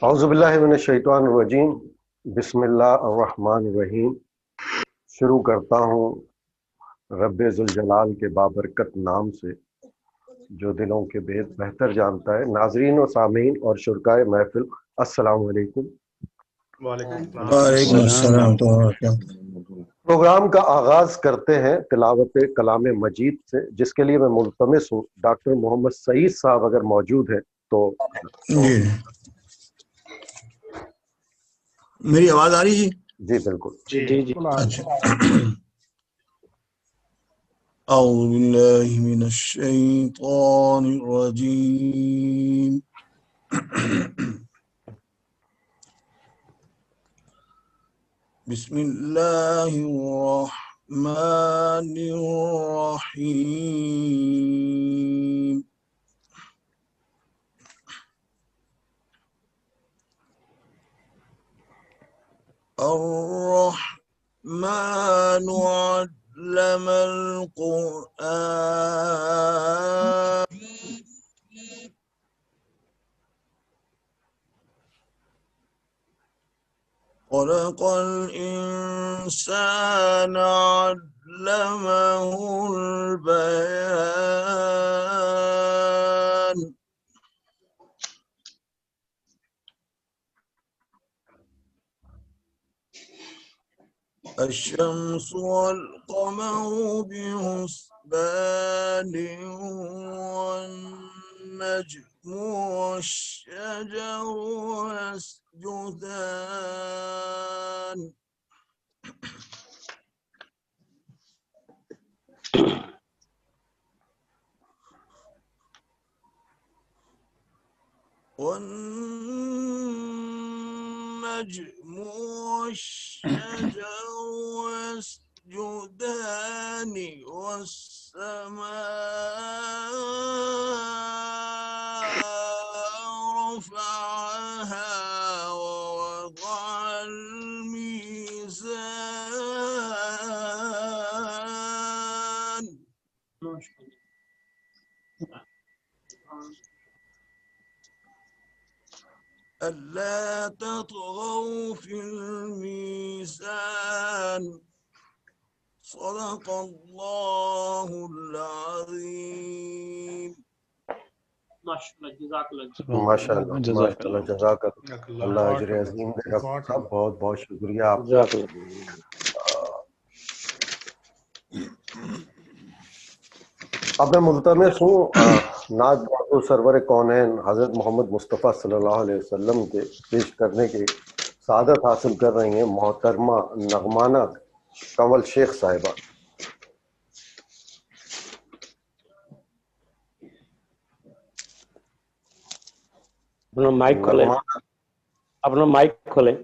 اعوذ باللہ من الشیطان الرجیم، بسم اللہ الرحمن الرحیم۔ شروع کرتا ہوں رب ذوالجلال کے بابرکت نام سے جو دلوں کے بھید بہتر جانتا ہے۔ ناظرین و سامعین اور شرکائے محفل، السلام علیکم۔ وعلیکم السلام۔ پروگرام کا آغاز کرتے ہیں تلاوت کلام مجید سے، جس کے لیے میں ملتمس ہوں ڈاکٹر محمد سعید صاحب اگر موجود ہیں تو۔ جی میری آواز آ رہی ہے؟ جی بالکل۔ جی اچھا۔ اعوذ باللہ من الشیطان الرجیم۔ بسم اللہ الرحمن الرحیم۔ الرحمن علم القرآن خلق الإنسان علمه البيان الشمس والقمر بحسبان والنجم والشجر يسجدان والنجم والشجر يسجدان والسماء رفعها ووضع الميزان ألا تطغوا في الميزان صدق الله العظيم۔ ماشاء اللہ جزاک اللہ اجر عظیم دے۔ ڈاکٹر صاحب بہت بہت شکریہ آپ کا۔ اب میں ملتمس ہوں نعت بہادر سرور کونین حضرت محمد مصطفیٰ صلی اللہ علیہ وسلم کے پیش کرنے کی سعادت حاصل کر رہی ہیں محترمہ نغمانہ کنول شیخ صاحبہ۔ اپنا مائک کھولیں، اپنا مائک کھولیں۔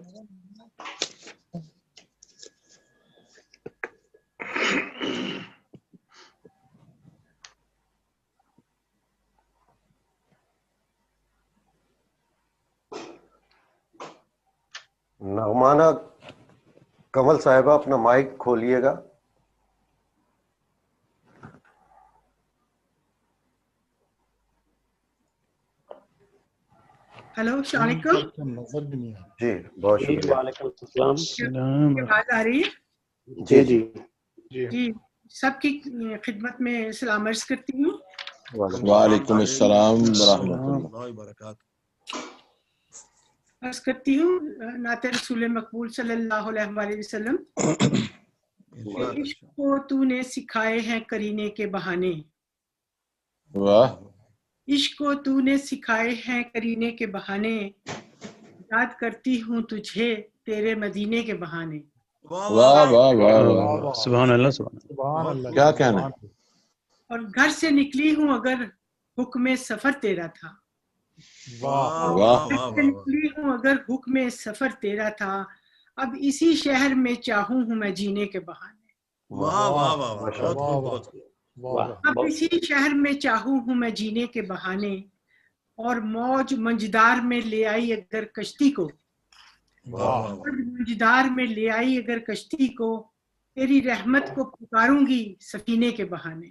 نغمانہ کنول صاحبہ اپنا مائک کھولیے گا۔ ہلو السلام علیکم۔ جی بہت شکریہ۔ وعلیکم السلام۔ آواز آ رہی ہے؟ جی جی جی سب کی خدمت میں سلام عرض کرتی ہوں۔ وعلیکم السلام ورحمۃ اللہ وبرکاتہ۔ عرض کرتی ہوں نعت رسول مقبول صلی اللہ علیہ وآلہ وسلم۔ عشق کو تو نے سکھائے ہیں کرینے کے بہانے، واہ عشق کو تو نے سکھائے ہیں کرینے کے بہانے، یاد کرتی ہوں تجھے تیرے مدینے کے بہانے۔ واہ واہ واہ واہ، سبحان اللہ سبحان اللہ۔ کیا کہنا ہے؟ اور گھر سے نکلی ہوں اگر حکم سفر تیرا تھا، واہ گھر سے نکلی ہوں اگر حکم سفر تیرا تھا، اب اسی شہر میں چاہوں ہوں میں جینے کے بہانے۔ واہ واہ واہ، اب اسی شہر میں چاہوں ہوں میں جینے کے بہانے، اور موج منجدار میں لے آئی اگر کشتی کو، موج منجدار میں لے آئی اگر کشتی کو، تیری رحمت کو پکاروں گی سفینے کے بہانے۔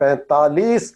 45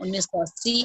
1980,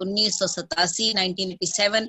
1987, 1987,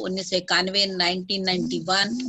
1991, 1991,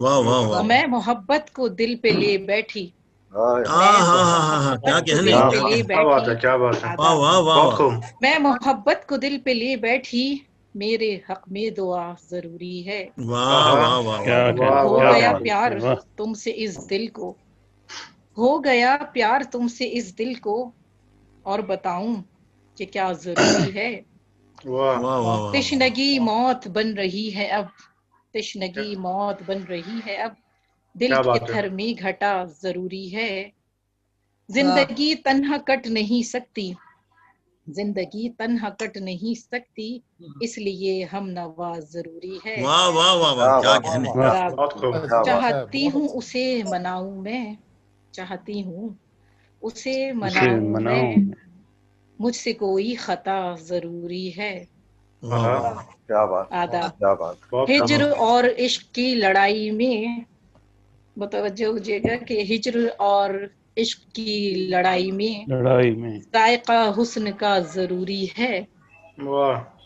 واہ واہ واہ میں محبت کو دل پہ لے بیٹھی کیا کہنے کیا بات ہے، کیا بات ہے، واہ واہ واہ بہت خوب. میں محبت کو دل پہ لے بیٹھی، میرے حق میں دعا ضروری ہے. واہ واہ واہ ہو گیا پیار تم سے اس دل کو، ہو گیا پیار تم سے اس دل کو، اور بتاؤں کہ کیا ضروری ہے. تشنگی موت بن رہی ہے اب، تشنگی موت بن رہی ہے اب، دل کے تھر میں گھٹا ضروری ہے. زندگی تنہا کٹ نہیں سکتی، زندگی تنہا کٹ نہیں سکتی، اس لیے ہم نواز ضروری ہے. واہ واہ واہ واہ کیا کہنے. چاہتی ہوں اسے مناؤں میں، چاہتی ہوں اسے مناؤں میں، مجھ سے کوئی خطا ضروری ہے. کیا بات، کیا بات. ہجر اور عشق کی لڑائی میں متوجہ ہوجیے گا کہ ہجر اور عشق کی لڑائی میں ذائقہ حسن کا ضروری ہے.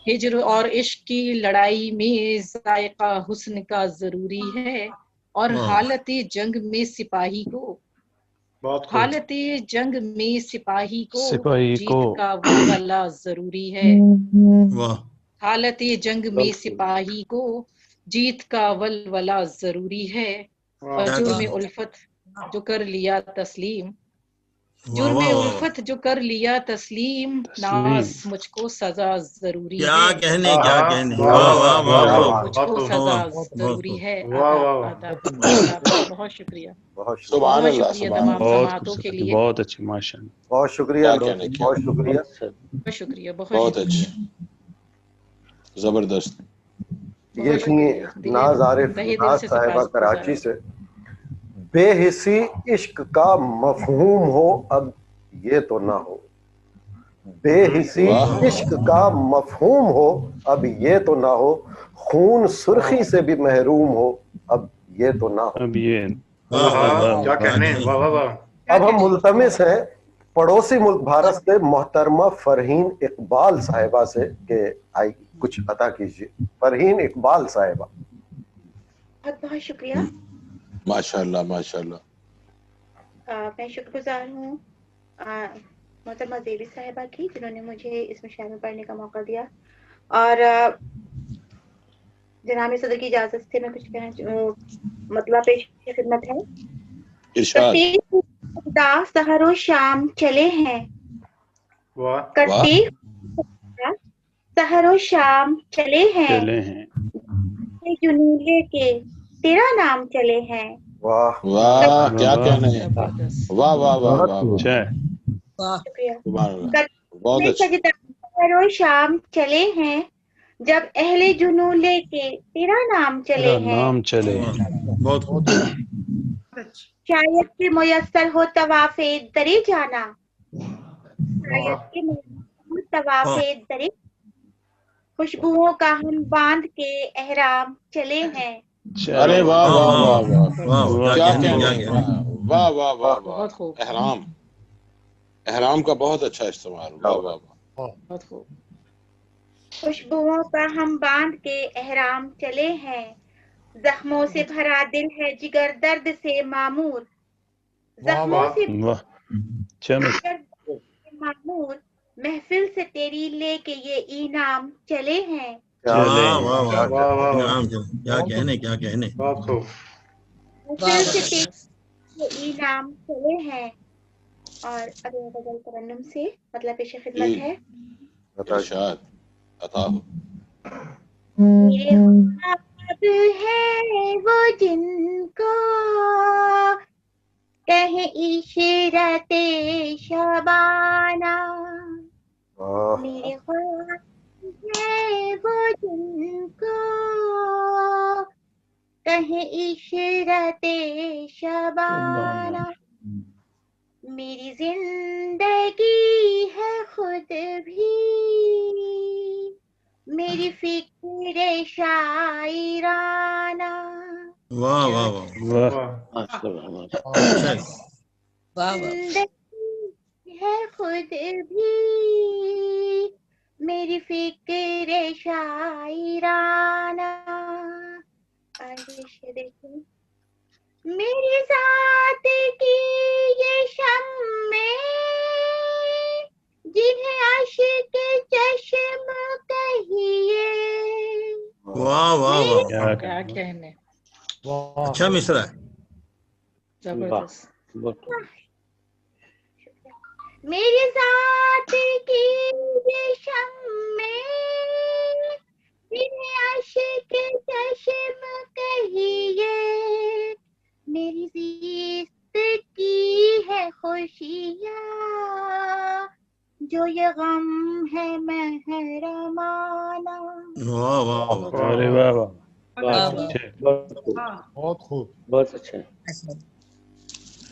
ہجر اور عشق کی لڑائی میں ذائقہ حسن کا ضروری ہے، اور حالت جنگ میں سپاہی کو، حالت جنگ میں سپاہی کو جیت کا ولولہ ضروری ہے. حالت جنگ میں سپاہی کو جیت کا ولولہ ضروری ہے. اور جرم الفت جو کر لیا تسلیم، جرم الفت جو کر لیا تسلیم، ناز مجھ کو سزا ضروری ہے. کیا کہنے، کیا کہنے. واہ واہ واہ مجھ کو سزا ضروری ہے. بہت شکریہ، سبحان اللہ، شکریہ تمام سماعتوں کے لیے. بہت اچھی، ماشاء اللہ. بہت شکریہ، بہت شکریہ، بہت شکریہ، بہت اچھی، زبردست. یہ تھی ناز عارف ناز صاحبہ کراچی سے. بے حسی عشق کا مفہوم ہو اب یہ تو نہ ہو، بے حسی عشق کا مفہوم ہو اب یہ تو نہ ہو، خون سرخی سے بھی محروم ہو اب یہ تو نہ ہو. کیا کہنے. اب ہم ملتمس ہیں پڑوسی ملک بھارت سے محترمہ فرحین اقبال صاحبہ سے کہ آئی کچھ عطا کیجیے. فرحین اقبال صاحبہ. بہت بہت شکریہ. ماشاء اللہ، ماشاء اللہ. میں شکر گزار ہوں محترمہ زیبی صاحبہ کی، جنہوں نے مجھے اس مشاعرے میں پڑھنے کا موقع دیا. اور جناب صدر کی اجازت سے میں کچھ کہنا مطلب پیش خدمت ہے. سحر و شام چلے ہیں، کرتی سحر و شام چلے ہیں، جنوں لے کے تیرا نام چلے ہیں. واہ واہ کیا کہنے ہیں. واہ واہ واہ واہ. شکریہ. سحر و شام چلے ہیں، جب اہل جنوں لے کے تیرا نام چلے ہیں. شاید کہ میسر ہو طواف درے جانا، شاید کہ میسر ہو طواف درے، خوشبوؤں کا ہم باندھ کے احرام چلے ہیں. ارے واہ واہ واہ واہ کیا کہنے ہیں. واہ واہ واہ واہ. احرام، احرام کا بہت اچھا استعمال. واہ واہ واہ. خوشبوؤں کا ہم باندھ کے احرام چلے ہیں، زخموں سے بھرا دل ہے جگر درد سے معمور، زخموں سے معمور، محفل سے تیری لے کے یہ انعام چلے ہیں. کیا کہنے، کیا کہنے. محفل سے تیری انعام چلے ہیں. اور اگلا غزل ترنم سے مطلب پیش خدمت ہے. ارشاد عطا ہو. یہ خواب ہے وہ جن کو کہیں عشرت شبانہ، میرے خواب ہے وہ جن کو کہیں عشرت شبانہ، میری زندگی ہے خود بھی میری فکر شاعرانہ. واہ واہ واہ. زندگی ہے خود بھی میری فکر شاعرانہ. آئیے دیکھیں میری ذات کی یہ شمع جنہیں عشق چشم کہیے. واہ واہ واہ کیا کہنے. اچھا مصرع ہے. زبردست. میری ذات کی یہ شمع جنہیں عشق چشم کہیے. میری زیست کی ہے خوشیاں جو یہ غم ہے محرمانہ. واہ واہ واہ. ارے واہ واہ بہت خوب بہت اچھا.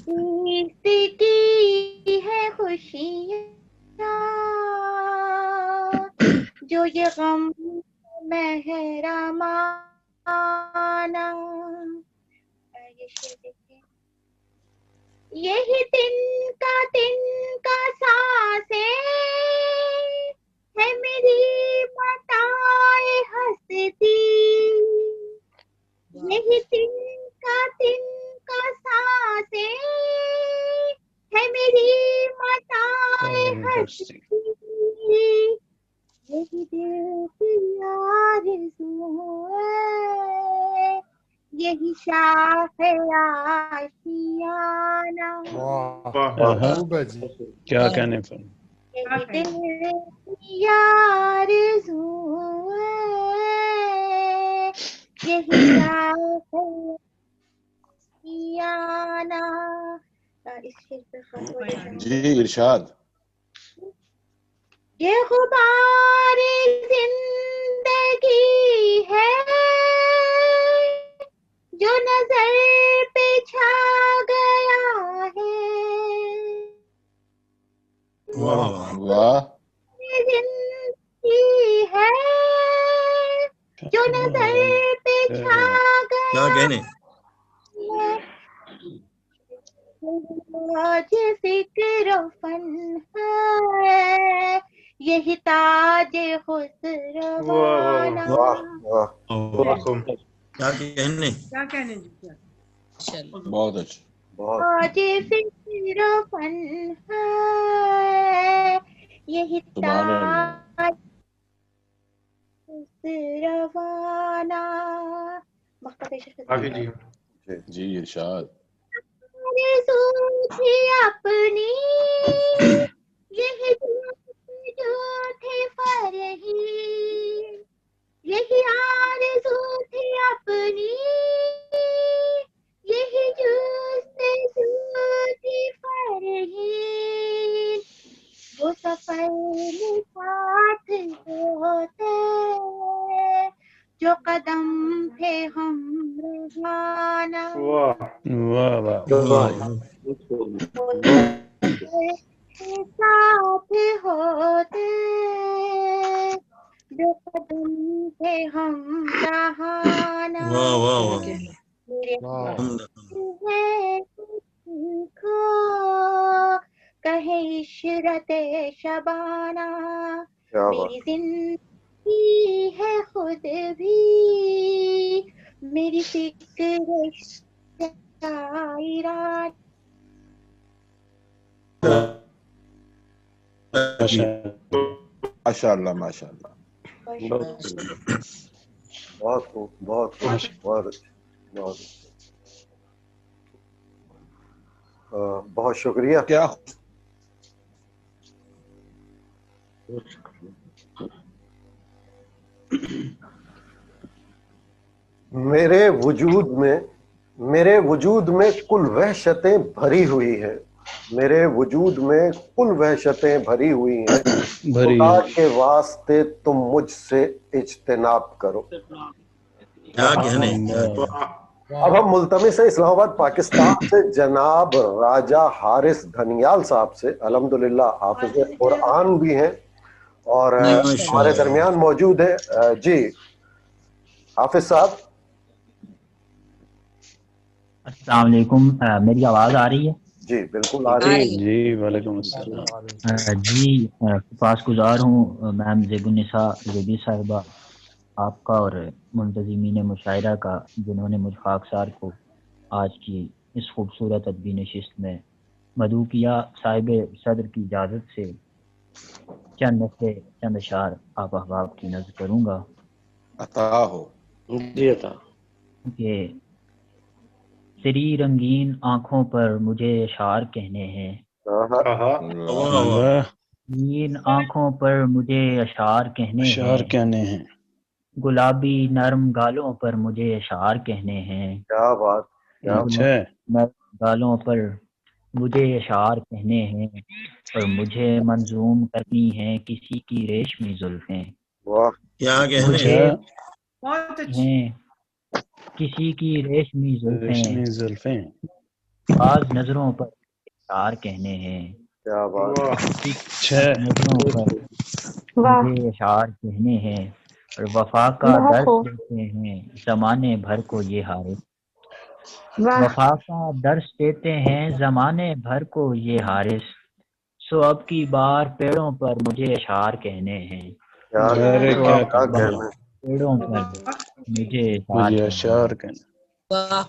زیست کی ہے خوشیاں جو یہ غم محرمانہ. یہی تن کا سانسیں ہے میری متاع ہستی. یہی تن کا سانسیں ہے میری متاع ہستی. یہی دل کی آرزو ہے یہی شاخ آشیانہ. کیا کہنے پر. یہی دل کی آرزو ہے یہی شاخ آشیانہ. اس شعر پہ خاص جی ارشاد. یہ غبار زندگی ہے جو نظر پہ چھا گیا ہے. واہ واہ. یہ زندگی ہے جو نظر پہ چھا گیا. کیا کہنے. آج فکر و فن ہے یہی تاج خسروانہ. کیا کہنے. کیا کہنے جی. بہت اچھا. آج فکر و فن ہے یہی تاج خسروانہ. جی ارشاد. آرزو تھی اپنی یہی جو تھے فرحی. یہی آرزو تھی اپنی یہی جو تھی فرحی. وہ سفر میں ساتھ ہوتے جو قدم تھے ہم روانہ. واہ واہ. ساتھ ہوتے جو قدم تھے ہم رہانہ. واہ واہ واہ. کو کہے عشرت شبانہ. میری زندگی ہے خود بھی میری فکر شاعران. ماشاء اللہ ماشاء اللہ. بہت خوب بہت خوب بہت اچھا بہت اچھا. بہت شکریہ. کیا میرے وجود میں کل وحشتیں بھری ہوئی ہیں. میرے وجود میں کل وحشتیں بھری ہوئی ہیں. خدا کے واسطے تم مجھ سے اجتناب کرو. کیا کہنے. اب ہم ملتمس ہیں اسلام آباد پاکستان سے جناب راجہ حارث دھنیال صاحب سے. الحمدللہ حافظ قرآن بھی ہیں اور ہمارے درمیان موجود ہیں. جی حافظ صاحب. السلام علیکم. میری آواز آ رہی ہے؟ جی بالکل آ رہی ہے. جی وعلیکم السلام. جی پاس گزار ہوں میم زیب النساء زیبی صاحبہ آپ کا اور منتظمین مشاعرہ کا جنہوں نے مجھ خاکسار کو آج کی اس خوبصورت ادبی نشست میں مدعوکیہ صاحب صدر کی اجازت سے چند نقطے چند اشعار آپ احباب کی نظر کروں گا عطا ہو جی عطا کہ سری رنگین آنکھوں پر مجھے اشعار کہنے ہیں، رنگین آنکھوں پر مجھے اشعار کہنے اشعار ہیں، کہنے ہیں، گلابی نرم گالوں پر مجھے اشعار کہنے ہیں، کیا بات، کیا اچھا نرم گالوں پر مجھے اشعار کہنے ہیں، اور مجھے منظوم کرنی ہیں کسی کی ریشمی زلفیں، واہ، کیا کہنے مجھے بہت اچھی ہیں کسی کی ریشمی زلفیں، ریشمی زلفیں، بعض نظروں پر اشعار کہنے ہیں، کیا بات، اچھا نظروں پر مجھے اشعار کہنے ہیں، اور وفا کا درس دیتے ہیں زمانے بھر کو یہ حارث، وفا کا درس دیتے ہیں زمانے بھر کو یہ حارث، سو اب کی بار پیڑوں پر مجھے اشعار کہنے ہیں، کیا ارے سو کیا اب کی بار کہنا، پیڑوں پر مجھے اشعار مجھے کہنے اشعار ہیں، کہنا،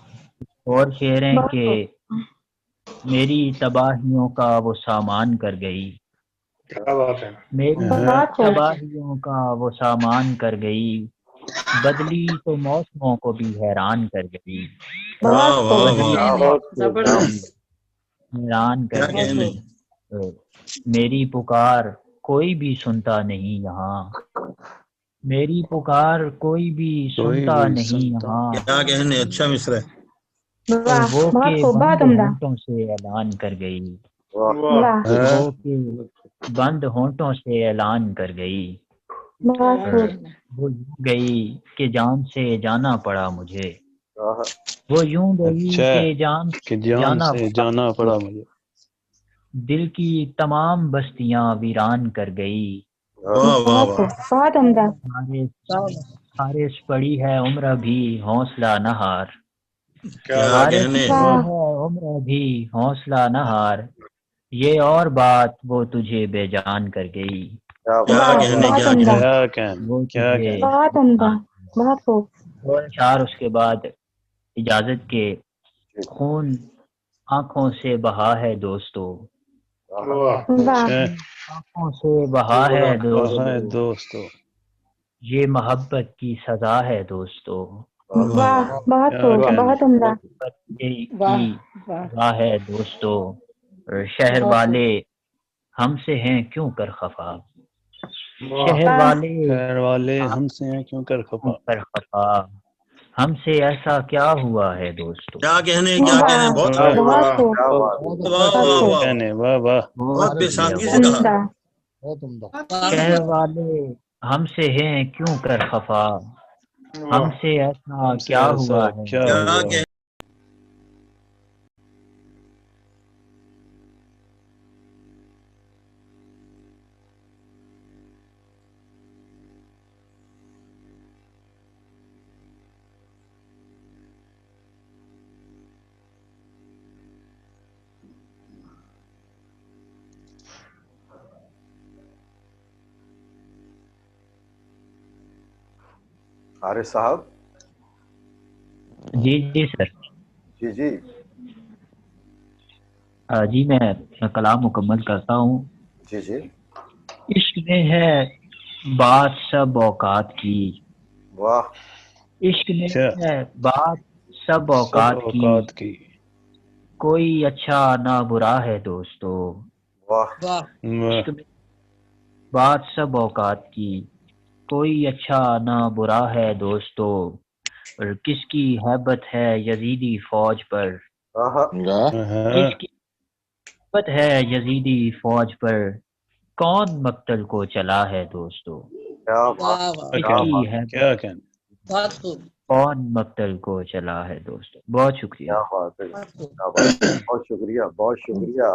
اور شعریں کہ میری تباہیوں کا وہ سامان کر گئی، کیا بات ہے، میری تباہیوں کا وہ سامان کر گئی، بدلی تو موسموں کو بھی حیران کر گئی، واہ واہ بدلی واہ بہت کو بھی حیران کیا کر کہنے گئی، میری پکار کوئی بھی سنتا نہیں یہاں، میری پکار کوئی بھی کوئی سنتا بھی نہیں سنتا، یہاں، کیا کہنے اچھا مصرع ہے اور وہ کہ بند ہونٹوں سے اعلان کر گئی، وہ کہ بند ہونٹوں سے اعلان کر گئی، وہ یوں گئی کہ جان سے جانا پڑا مجھے، وہ یوں گئی اچھا کہ جان کہ سے جان جانا سے پڑا جانا مجھے، پڑا مجھے، دل کی تمام بستیاں ویران کر گئی، واہ واہ واہ حارث پڑی ہے عمر بھی حوصلہ نہ ہار، کیا کیا بات حارث کہنے پڑی ہے عمر بھی حوصلہ نہ ہار، یہ اور بات وہ تجھے بے جان کر گئی، کیا کیا بات، کہنے کیا کہنے کیا کہنا، وہ کیا تجھے کہنا، اور اشعار اس کے بعد اجازت کے خون آنکھوں سے بہا ہے دوستو، اچھا آنکھوں سے بہا ہے کہا دوستو، ہے دوستو، یہ محبت کی سزا ہے دوستو، واہ واہ کیا کہنا، محبت کی سزا ہے دوستو، اور شہر والے ہم سے ہیں کیوں کر خفا، شہر والے خیر والے ہم سے ہیں کیوں کر کیوں خفا، کر خفا، ہم سے ایسا کیا ہوا ہے دوستو، کیا کہنے بہت ہے، واہ کیا بات، واہ واہ کیا واہ کہنے، واہ واہ، بہت بے شکریہ، سادگی سے بہت کہا بہت شہر والے ہم سے ہیں کیوں کر خفا، ہم سے ایسا ہم سے کیا ایسا ہوا ہے، کیا کیا ہوا ہے، کہنے حارث صاحب، جی جی سر، جی جی، جی میں کلام مکمل کرتا ہوں، جی جی، عشق میں ہے بات سب اوقات کی، واہ، عشق میں اچھا ہے بات سب سب اوقات کی، اوقات کی، کوئی اچھا نہ برا ہے دوستو، واہ، واہ واہ عشق میں بات سب اوقات کی، کوئی اچھا نہ برا ہے دوستو، اور کس کی ہیبت ہے یزیدی فوج پر، آہا، کس کی ہیبت ہے یزیدی فوج پر، کون مقتل کو چلا ہے دوستو، کیا بات، واہ واہ کس کیا کی بات، ہیبت کیا کہنا، بہت خوب کون مقتل کو چلا ہے دوستو، بہت شکریہ، کیا بات ہے، بہت خوب کیا بات، بہت شکریہ، بہت شکریہ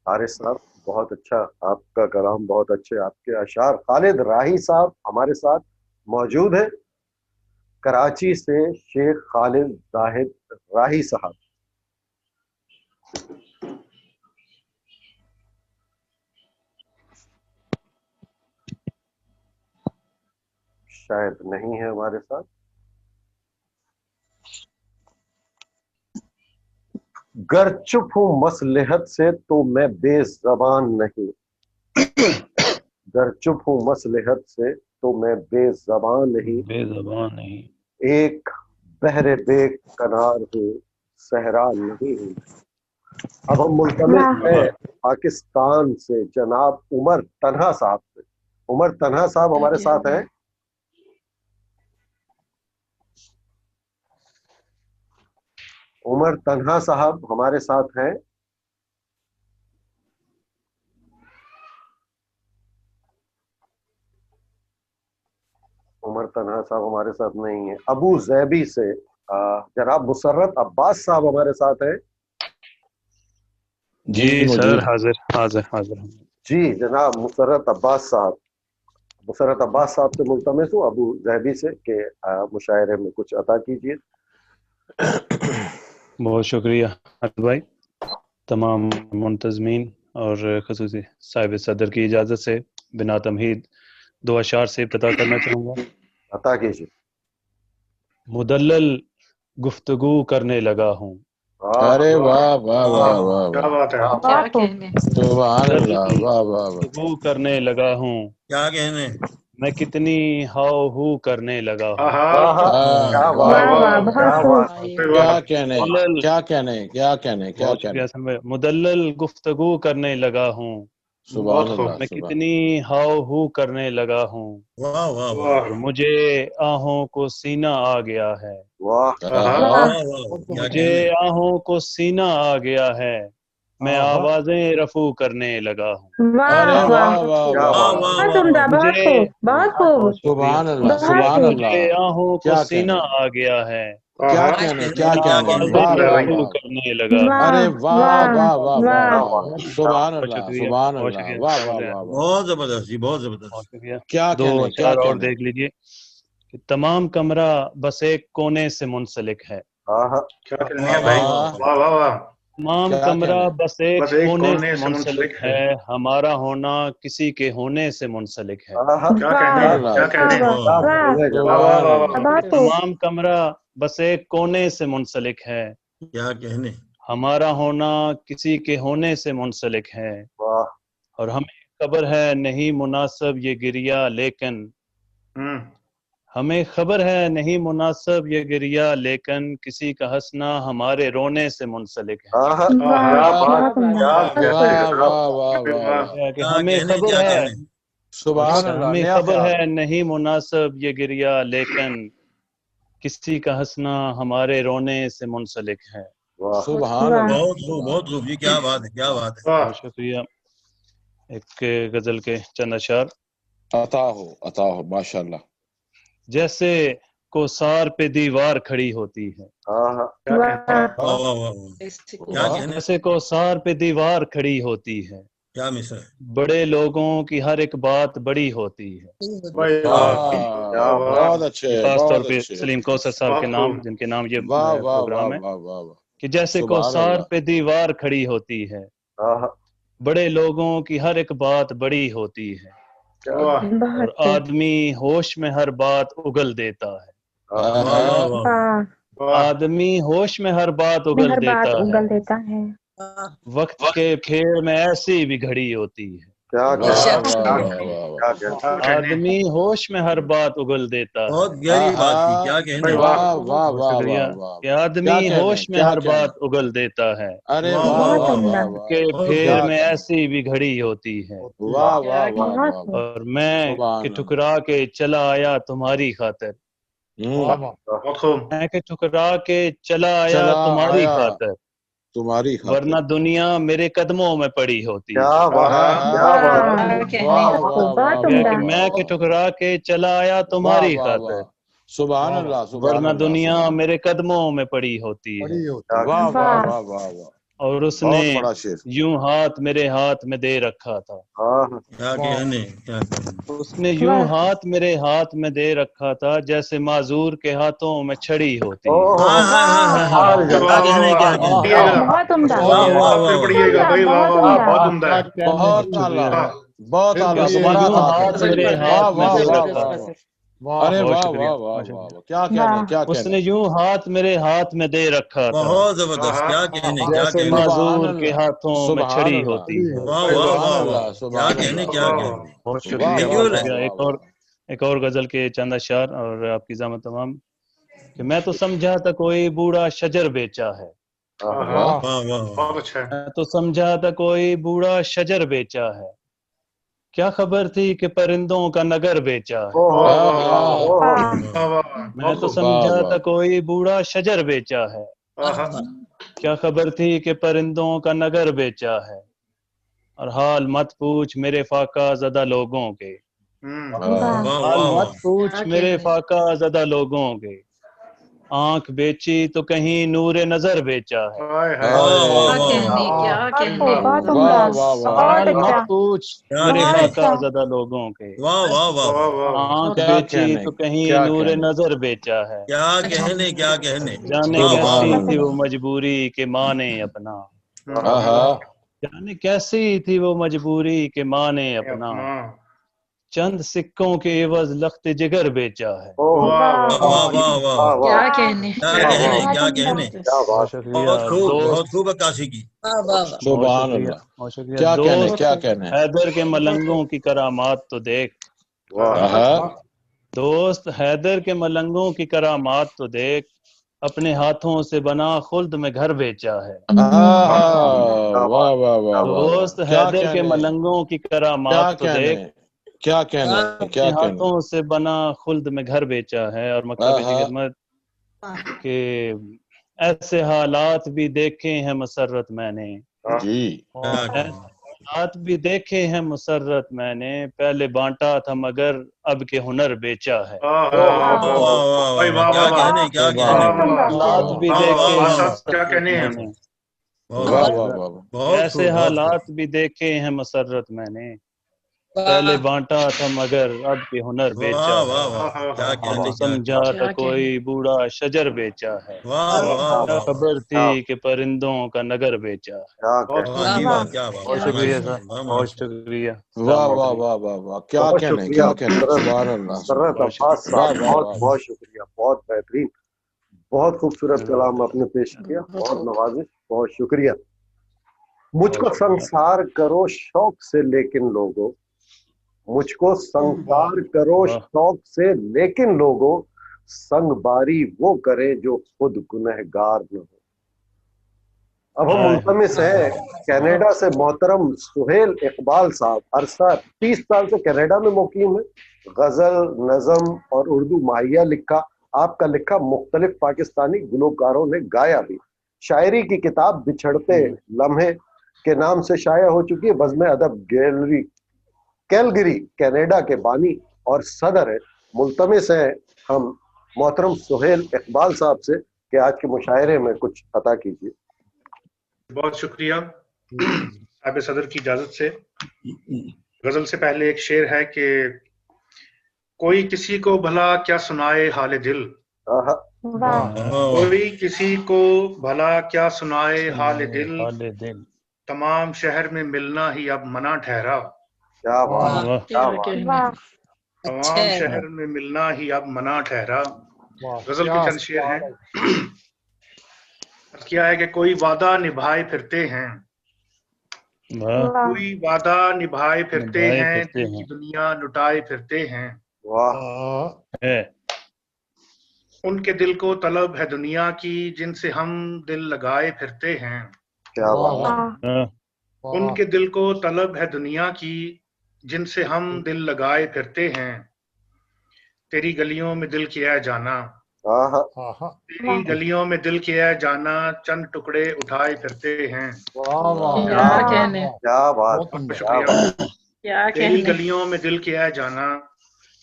حارث صاحب، بہت اچھا، آپ کا کلام بہت اچھے، آپ کے اشعار۔ خالد راہی صاحب ہمارے ساتھ موجود ہیں، کراچی سے شیخ خالد زاہد راہی صاحب۔ شاید نہیں ہے ہمارے ساتھ۔ گر چپ ہوں مصلحت سے تو میں بے زبان نہیں، گر چپ ہوں مصلحت سے تو میں بے زبان نہیں، بے زبان نہیں، ایک بحر بے کنار ہوں صحرا نہیں ہوں۔ اب ہم ملتمس ہیں پاکستان سے جناب عمر تنہا صاحب سے۔ عمر تنہا صاحب ہمارے ساتھ ہیں؟ عمر تنہا صاحب ہمارے ساتھ ہیں؟ عمر تنہا صاحب ہمارے ساتھ نہیں ہیں۔ ابو زیبی سے جناب مسرت عباس صاحب ہمارے ساتھ ہیں؟ جی سر، حاضر جی جناب مسرت عباس صاحب، مسرت عباس صاحب سے ملتمس ہوں ابو زیبی سے کہ مشاعرے میں کچھ عطا کیجیے۔ بہت شکریہ عادل بھائی۔ تمام منتظمین اور خصوصی صاحب صدر کی اجازت سے بنا تمہید دو اشعار سے ابتدا کرنا چاہوں گا۔ عطا کیجیے۔ مدلل گفتگو کرنے لگا ہوں، ارے واہ واہ واہ واہ کیا بات ہے، کیا کہنے، سبحان اللہ، واہ واہ واہ، گفتگو کرنے لگا ہوں، کیا کہنے، میں کتنی ہاؤ ہو کرنے لگا ہوں، کیا کہنے کیا کہنے کیا کہنے کیا کہنے، مدلل گفتگو کرنے لگا ہوں، سبحان اللہ، میں کتنی ہاؤ ہو کرنے لگا ہوں، واہ واہ واہ، اور مجھے آہوں کو سینہ آ گیا ہے، مجھے آہوں کو سینہ آ گیا ہے، میں آوازیں رفع کرنے لگا ہوں، سبحان اللہ، سبحان اللہ، مجھے آہوں کو سینہ آ گیا ہے، کیا کہنے کیا کہنے، رفع کرنے لگا، ارے واہ واہ واہ واہ، سبحان اللہ، سبحان اللہ، واہ واہ واہ، بہت زبردست جی، بہت زبردست۔ کیا دو کہنے کیا اشعار اور کہنے، دیکھ لیجئے کہ تمام کمرہ بس ایک کونے سے منسلک ہے، کیا کہنے ہیں بھائی، واہ واہ واہ، تمام کمرہ بس ایک کونے سے منسلک ہے، ہمارا ہونا کسی کے ہونے سے منسلک ہے، کیا کہنے ہیں، کیا کہنے ہیں، تمام کمرہ بس ایک کونے سے منسلک ہے، کیا کہنے، ہمارا ہونا کسی کے ہونے سے منسلک ہے، اور ہمیں خبر ہے نہیں مناسب یہ گریہ، لیکن ہمیں خبر ہے نہیں مناسب یہ گریہ، لیکن کسی کا ہنسنا ہمارے رونے سے منسلک ہے، ہمیں خبر ہے ہمیں خبر ہے نہیں مناسب یہ گریہ، لیکن کسی کا ہنسنا ہمارے رونے سے منسلک ہے۔ سبحان اللہ، بہت خوب بہت خوب جی، کیا بات ہے، کیا بات ہے۔ بہت شکریہ۔ ایک غزل کے چند اشعار۔ عطا ہو ماشاءاللہ۔ جیسے کوثار پہ دیوار کھڑی ہوتی ہے، جیسے کوثار پہ دیوار کھڑی ہوتی ہے، کیا مصر ہے، بڑے لوگوں کی ہر ایک بات بڑی ہوتی ہے، بہت اچھے، خاص طور بہت پہ اچھے، سلیم کوثر صاحب کے نام، جن کے نام یہ واہ واہ پروگرام ہے، واہ واہ واہ، کہ جیسے کوثار پہ دیوار کھڑی ہوتی ہے، بڑے لوگوں کی ہر ایک بات بڑی ہوتی ہے، اور آدمی ہوش میں ہر بات اگل دیتا ہے، آدمی ہوش میں ہر بات اگل دیتا ہے، وقت کے پھیر میں ایسی بھی گھڑی ہوتی ہے، آدمی ہوش میں ہر بات اگل دیتا ہے، بہت گہری بات کی، کیا کہنے، شکریہ، کہ آدمی ہوش میں ہر بات اگل دیتا ہے، کے پھیر میں ایسی بھی گھڑی ہوتی ہے، اور میں کہ ٹھکرا کے چلا آیا تمہاری خاطر، میں کہ ٹھکرا کے چلا آیا تمہاری خاطر، ورنہ دنیا میرے قدموں میں پڑی ہوتی ہے، کہ میں کہ ٹھکرا کے چلا آیا تمہاری خاطر، سبحان اللہ، ورنہ دنیا میرے قدموں میں پڑی ہوتی ہے، واہ واہ واہ واہ، اور اس نے یوں ہاتھ میرے ہاتھ میں دے رکھا تھا، کیا کہنے، اس نے یوں ہاتھ میرے ہاتھ میں دے رکھا تھا جیسے معذور کے ہاتھوں میں چھڑی ہوتی ہے، کیا کہنے، کیا کہنے، بہت عمدہ، بہت اعلیٰ، بہت اعلیٰ، یوں ہاتھ میرے ہاتھ میں دے رکھا تھا، ارے بہت واہ شکریہ، واہ واہ بہت واہ شکریہ۔ کیا کہنے کیا اس کہنے نے یوں ہاتھ میرے ہاتھ میں دے رکھا تھا بہت زبردست، کیا کہنے کیا جیسے کہنے، معذور کے ہاتھوں میں سبحان چھڑی اللہ ہوتی ہے۔ واہ واہ سبحان واہ اللہ واہ، کیا سبحان کہنے اللہ کیا کہنے، بہت واہ شکریہ، واہ بہت بیوٹیفل ہے۔ شکریہ۔ ایک اور غزل کے چند اشعار اور آپ کی زحمت تمام کہ میں تو سمجھا تھا کوئی بوڑھا شجر بیچا ہے، واہ واہ واہ، بہت اچھا ہے۔ میں تو سمجھا تھا کوئی بوڑھا شجر بیچا ہے، کیا خبر تھی کہ پرندوں کا نگر بیچا ہے، میں تو سمجھا تھا کوئی بوڑھا شجر بیچا ہے، کیا خبر تھی کہ پرندوں کا نگر بیچا ہے، اور حال مت پوچھ میرے فاقہ زدہ لوگوں کے، حال مت پوچھ میرے فاقہ زدہ لوگوں کے، آنکھ بیچی تو کہیں نور نظر بیچا ہے، حال مت پوچھ میرے فاقہ زدہ لوگوں کے، واہ واہ واہ، آنکھ بیچی تو کہیں نور نظر بیچا ہے، کیا کہنے کیا کہنے، جانے واہ واہ کیسی واہ، تھی وہ مجبوری کہ مانے اپنا، جانے کیسی تھی وہ مجبوری کہ مانے اپنا، چند سکوں کے عوض لخت جگر بیچا ہے۔ واہ واہ واہ، کیا کہنے، کیا کہنے کیا کہنے، بہت شکریہ بہت خوب دوست، بہت خوب عکاسی کی، بہت سبحان شکریہ، اللہ بہت شکریہ کیا کہنے دوست، کیا کہنے حیدر کے ملنگوں کی کرامات تو دیکھ، دوست حیدر کے ملنگوں کی کرامات تو دیکھ، اپنے ہاتھوں سے بنا خلد میں گھر بیچا ہے، واہ واہ واہ واہ دوست کیا حیدر کے کہنے ملنگوں کی کیا کرامات تو کہنے دیکھ، کیا کہنے اپنے کیا کہنے ہاتھوں سے بنا خلد میں گھر بیچا ہے، اور مکتب کی خدمت کہ ایسے حالات بھی دیکھے ہیں مسرت میں نے، جی ایسے حالات بھی دیکھے ہیں مسرت میں نے، پہلے بانٹا تھا مگر اب کے ہنر بیچا ہے، واہ واہ واہ، کیا کہنے کیا کہنے، حالات بھی واہ دیکھے واہ ہیں واہ، مسرت میں نے، واہ واہ واہ بہت ایسے خوب بہت خوب، حالات بھی دیکھے ہیں مسرت میں نے، پہلے بانٹا تھا مگر اب کے ہنر بیچا واہ ہے، واہ واہ، کیا میں کہنے تو کیا سمجھا کہنے، تھا کوئی بوڑھا شجر بیچا ہے، واہ واہ کیا واہ، خبر تھی کہ پرندوں کا نگر بیچا ہے۔ واہ جی واہ، کیا بات، بہت بڑا شکریہ سر، شکریہ، بہت شکریہ، واہ السلام واہ علیکم۔ واہ واہ واہ کیا بہت کہنے شکریہ کیا کہنے سبحان اللہ مسرت بہت عباس شکریہ، صاحب، واہ واہ بہت واہ بہت شکریہ، بہت بہترین، بہت خوبصورت کلام آپ نے پیش کیا، بہت نوازش، بہت شکریہ۔ مجھ کو سنسار کرو شوق سے لیکن لوگوں، مجھ کو سنسار کرو شوق سے لیکن لوگوں، سنگ باری وہ کرے جو خود گنہگار نہ ہو۔ اب ہم ملتمس ہیں کینیڈا سے محترم سہیل اقبال صاحب، عرصہ 30 سال سے کینیڈا میں مقیم ہے، غزل، نظم اور اردو ماہیہ لکھا، آپ کا لکھا مختلف پاکستانی گلوکاروں نے گایا بھی۔ شاعری کی کتاب بچھڑتے لمحے کے نام سے شائع ہو چکی ہے، بزم ادب گیلری کیلگری کینیڈا کے بانی اور صدر ہے۔ ملتمس ہیں ہم محترم سہیل اقبال صاحب سے کہ آج کے مشاعرے میں کچھ عطا کیجیے۔ بہت شکریہ صاحب صدر کی اجازت سے۔ غزل سے پہلے ایک شعر ہے کہ کوئی کسی کو بھلا کیا سنائے حال دل، کوئی کسی کو بھلا کیا سنائے حال دل، تمام شہر میں ملنا ہی اب منع ٹھہرا، کیا بات، کیا بات، تمام شہر میں ملنا ہی اب منع ٹھہرا۔ غزل کے چند شعر ہیں۔ کیا ہے کہ کوئی وعدہ نبھائے پھرتے ہیں، کوئی وعدہ نبھائے پھرتے ہیں، دل کی دنیا لٹائے پھرتے ہیں، ان کے دل کو طلب ہے دنیا کی جن سے ہم دل لگائے پھرتے ہیں، کیا بات، ان کے دل کو طلب ہے دنیا کی جن سے ہم دل لگائے پھرتے ہیں، تیری گلیوں میں دل کیا جانا، تیری گلیوں میں دل کیا جانا، چند ٹکڑے اٹھائے پھرتے ہیں، کیا بات، شکریہ۔ تیری گلیوں میں دل کیا جانا،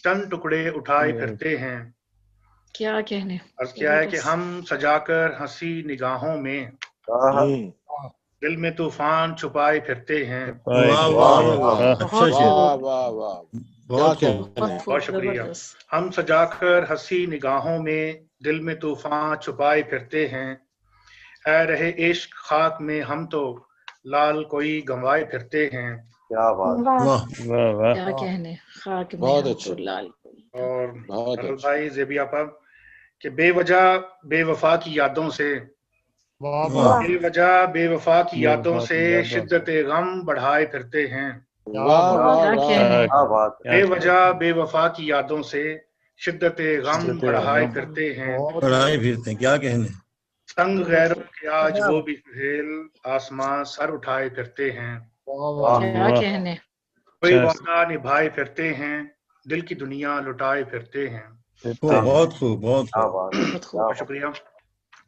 چند ٹکڑے اٹھائے پھرتے ہیں، کیا کہنے، عرض کیا ہے کہ ہم سجا کر ہنسی نگاہوں میں دل میں طوفان چھپائے پھرتے ہیں۔ واہ واہ واہ، اچھا شعر، واہ واہ واہ بہت خوب، بہت شکریہ۔ ہم سجا کر ہنسی نگاہوں میں دل میں طوفان چھپائے پھرتے ہیں، اے رہے عشق خاک میں ہم تو لال کوئی گنوائے پھرتے ہیں۔ کیا بات، واہ کیا کہنے، خاک میں بہت ہم اچھا، تو لال اور طلب بھائی زیبی آپا کہ بے وجہ بے وفا کی یادوں سے بے وجہ بے وفا کی یادوں سے شدت غم بڑھائے پھرتے ہیں. بے وجہ بے وفا کی یادوں سے شدت غم بڑھائے پھرتے ہیں. کیا کہنے. سنگ غیروں کے آج وہ بھی سہیل آسمان سر اٹھائے پھرتے ہیں. کیا کہنے. کوئی وعدہ نبھائے پھرتے ہیں، دل کی دنیا لٹائے پھرتے ہیں. بہت خوب بہت خوب. شکریہ.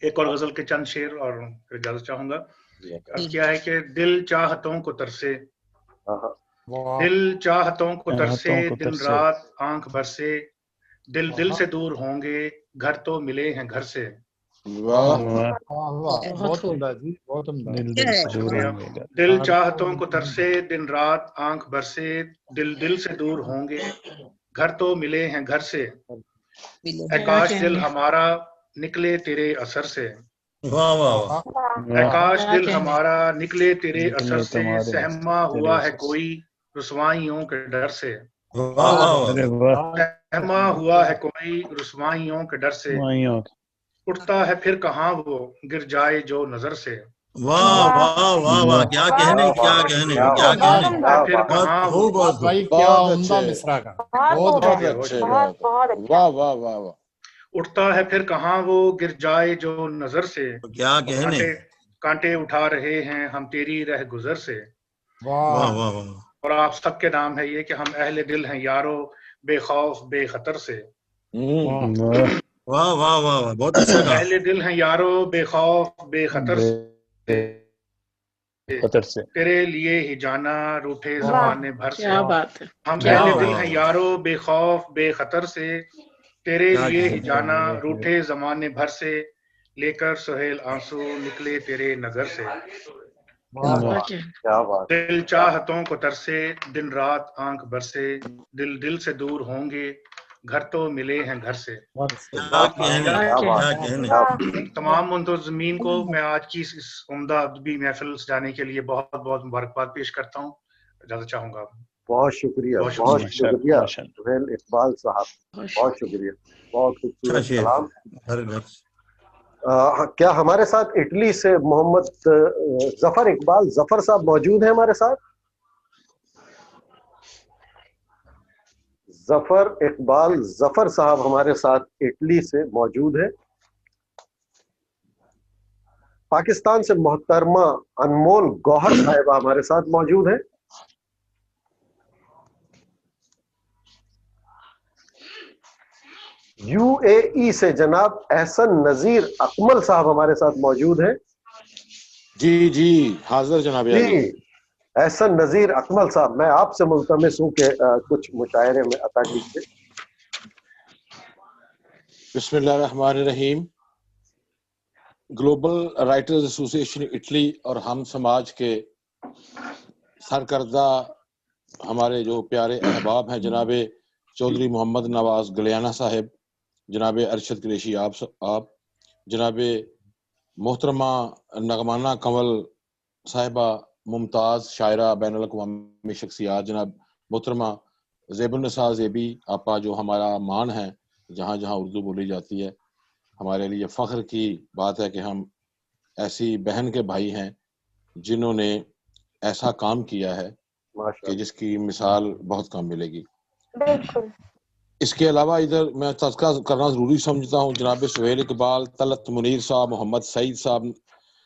ایک اور غزل کے چند شعر اور پھر اجازت چاہوں گا. کیا ہے کہ دل چاہتوں کو ترسے، دل چاہتوں کو ترسے دن رات آنکھ برسے، دل دل سے دور ہوں گے گھر تو ملے ہیں گھر سے. دل چاہتوں کو ترسے دن رات آنکھ برسے، دل دل سے دور ہوں گے گھر تو ملے ہیں گھر سے. اے کاش دل ہمارا نکلے تیرے اثر سے، اے کاش دل ہمارا نکلے تیرے اثر سے، سہما ہوا ہے کوئی رسوائیوں کے ڈر سے، سہما ہوا ہے کوئی رسوائیوں کے ڈر سے، اٹھتا ہے پھر کہاں وہ گر جائے جو نظر سے. واہ واہ واہ واہ کیا کہنے کیا کہنے کیا کہنے. پھر کہاں وہ اٹھتا ہے پھر کہاں وہ گر جائے جو نظر سے، کیا کہنے. کانٹے اٹھا رہے ہیں ہم تیری رہ گزر سے. واہ واہ واہ. اور آپ سب کے نام ہے یہ کہ ہم اہل دل ہیں یارو بے خوف بے خطر سے. واہ واہ واہ بہت اچھا. اہل دل ہیں یارو بے خوف بے خطر سے، تیرے لیے ہی جانا روٹھے زمانے بھر سے. ہم اہل دل ہیں یارو بے خوف بے خطر سے، تیرے لیے ہی جانا روٹھے زمانے بھر سے، لے کر سہیل آنسو نکلے تیرے نظر سے. دل چاہتوں کو ترسے دن رات آنکھ برسے، دل دل سے دور ہوں گے گھر تو ملے ہیں گھر سے. تمام منتظمین کو میں آج کی اس عمدہ ادبی محفل سجانے کے لیے بہت بہت مبارکباد پیش کرتا ہوں. اجازت چاہوں گا. بہت شکریہ بہت شکریہ سہیل اقبال صاحب، بہت شکریہ، بہت خوبصورت کلام. کیا ہمارے ساتھ اٹلی سے محمد ظفر اقبال ظفر صاحب موجود ہیں ہمارے ساتھ؟ ظفر اقبال ظفر صاحب ہمارے ساتھ اٹلی سے موجود ہے. پاکستان سے محترمہ انمول گوہر صاحبہ ہمارے ساتھ موجود ہیں. یو اے ای سے جناب احسن نذیر اکمل صاحب ہمارے ساتھ موجود ہیں. جی جی حاضر جناب. جی احسن نذیر اکمل صاحب، میں آپ سے ملتمس ہوں کہ کچھ مشاعرے میں عطا کیجیے. بسم اللہ الرحمن الرحیم. گلوبل رائٹرز ایسوسی ایشن اٹلی اور ہم سماج کے سرکردہ ہمارے جو پیارے احباب ہیں جناب چودھری محمد نواز گلیانہ صاحب، جناب ارشد قریشی آپ، جناب محترمہ نغمانہ کنول صاحبہ ممتاز شاعرہ بین الاقوامی شخصیات، جناب محترمہ زیب النساء زیبی آپا جو ہمارا مان ہے جہاں جہاں اردو بولی جاتی ہے. ہمارے لیے فخر کی بات ہے کہ ہم ایسی بہن کے بھائی ہیں جنہوں نے ایسا کام کیا ہے کہ جس کی مثال بہت کم ملے گی. اس کے علاوہ ادھر میں تذکرہ کرنا ضروری سمجھتا ہوں جناب سہیل اقبال، طلعت منیر صاحب، محمد سعید صاحب،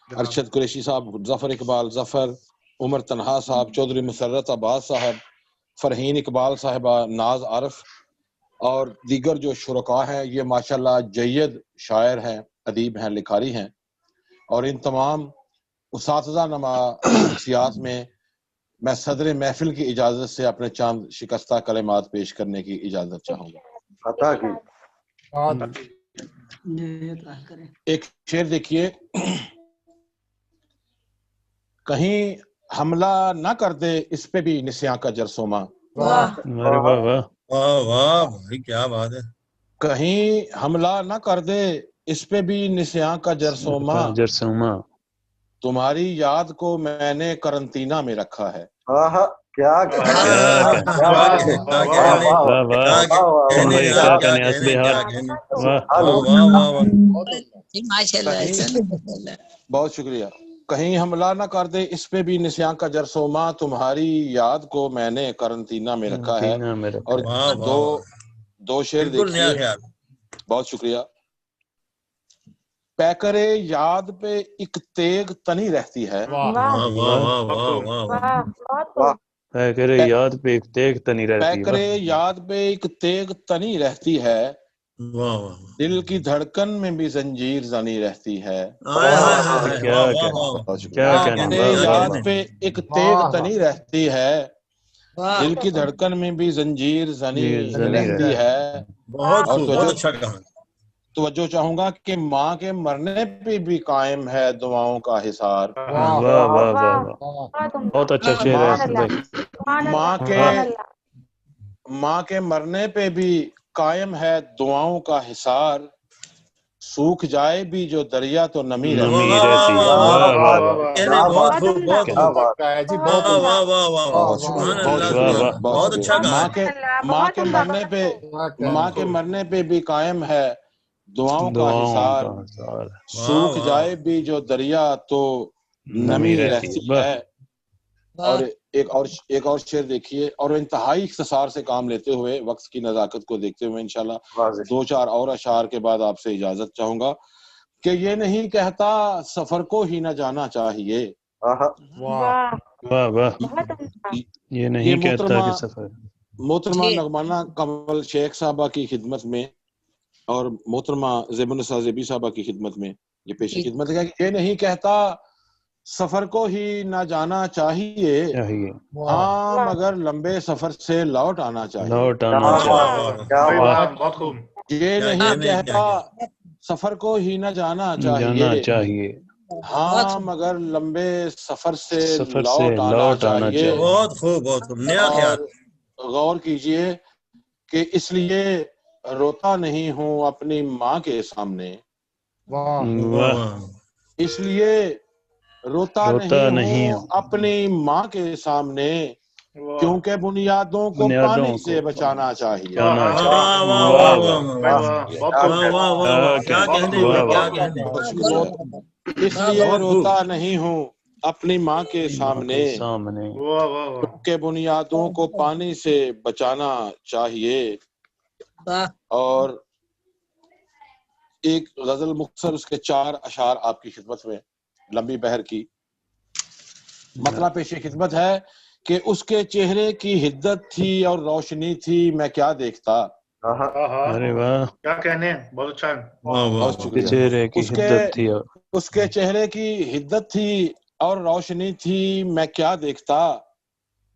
ارشد قریشی صاحب، ظفر اقبال ظفر، عمر تنہا صاحب، چودھری مسرت عباس صاحب، فرحین اقبال صاحبہ، ناز عارف اور دیگر جو شرکاء ہیں. یہ ماشاءاللہ جید شاعر ہیں، ادیب ہیں، لکھاری ہیں. اور ان تمام اساتذہ نما شخصیات میں صدر محفل کی اجازت سے اپنے چاند شکستہ کلمات پیش کرنے کی اجازت چاہوں گا. ایک شعر دیکھیے. کہیں حملہ نہ کر دے اس پہ بھی نسیاں کا جرسوما. واہ بھائی کیا بات ہے. کہیں حملہ نہ کر دے اس پہ بھی نسیاں کا جرسوما، تمہاری یاد کو میں نے قرنطینہ میں رکھا ہے. کیا بہت شکریہ. کہیں حملہ نہ کر دے اس پہ بھی نسیاں کا جرسوما، تمہاری یاد کو میں نے قرنطینہ میں رکھا ہے. اور دو شعر دیکھیے. بہت شکریہ. پیکرے یاد پہ ایک تیغ تنی رہتی ہے. پیکرے یاد پہ ایک تیغ تنی رہتی ہے. پیکرے یاد پہ ایک تیغ تنی رہتی ہے. دل کی دھڑکن میں بھی زنجیر زنی رہتی ہے. پیکرے یاد پہ ایک تیغ تنی رہتی ہے. دل کی دھڑکن میں بھی زنجیر زنی رہتی ہے. اور توجہ چاہوں گا کہ ماں کے مرنے پہ بھی قائم ہے دعاؤں کا حصار. بہت اچھا شعر ہے. ماں کے مرنے پہ بھی قائم ہے دعاؤں کا حصار. سوکھ جائے بھی جو دریا تو نمی رہتی ماں کے مرنے پہ بھی قائم ہے دعاؤں کا حصار. سوکھ جائے بھی جو دریا تو نمی رہتی ہے. اور ایک اور شعر دیکھیے. اور انتہائی اختصار سے کام لیتے ہوئے وقت کی نزاکت کو دیکھتے ہوئے انشاءاللہ 2-4 اور اشعار کے بعد آپ سے اجازت چاہوں گا کہ یہ نہیں کہتا سفر کو ہی نہ جانا چاہیے. یہ نہیں کہتا کہ سفر. محترمہ نغمانہ کمل شیخ صاحبہ کی خدمت میں اور محترمہ زیب النساء زیبی صاحبہ کی خدمت میں یہ پیشی خدمت ہے کہ یہ نہیں کہتا سفر کو ہی نہ جانا چاہیے، ہاں مگر لمبے سفر سے لوٹ آنا چاہیے. یہ نہیں کہتا سفر کو ہی نہ جانا چاہیے، ہاں مگر لمبے سفر سے لوٹ آنا چاہیے. بہت خوب بہت خوب. نیا خیال. غور کیجئے کہ اس لیے روتا نہیں ہوں اپنی ماں کے سامنے. اس لیے روتا نہیں ہوں اپنی ماں کے سامنے، کیونکہ بنیادوں کو پانی سے بچانا چاہیے. اس لیے روتا نہیں ہوں اپنی ماں کے سامنے، کیونکہ بنیادوں کو پانی سے بچانا چاہیے. اور ایک غزل مختصر اس کے 4 اشعار آپ کی خدمت میں لمبی بہر کی. مطلب پیش خدمت ہے کہ اس کے چہرے کی حدت تھی اور روشنی تھی میں کیا دیکھتا. ارے واہ کیا کہنے. بہت اچھا. اس کے چہرے کی حدت تھی اور روشنی تھی میں کیا دیکھتا.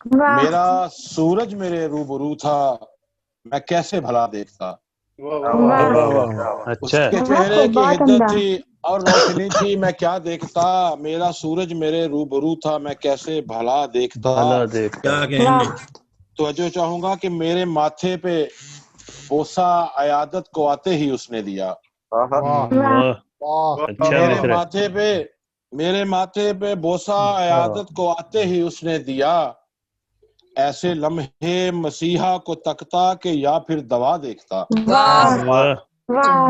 میرا سورج میرے روبرو تھا میں کیسے بھلا دیکھتا. اس کے چہرے کی حدت تھی اور روشنی تھی میں کیا دیکھتا. میرا سورج میرے روبرو تھا میں کیسے بھلا دیکھتا. توجہ چاہوں گا کہ میرے ماتھے پہ بوسہ عیادت کو آتے ہی اس نے دیا. میرے ماتھے پہ بوسہ عیادت کو آتے ہی اس نے دیا. ایسے لمحے مسیحا کو تکتا کہ یا پھر دوا دیکھتا.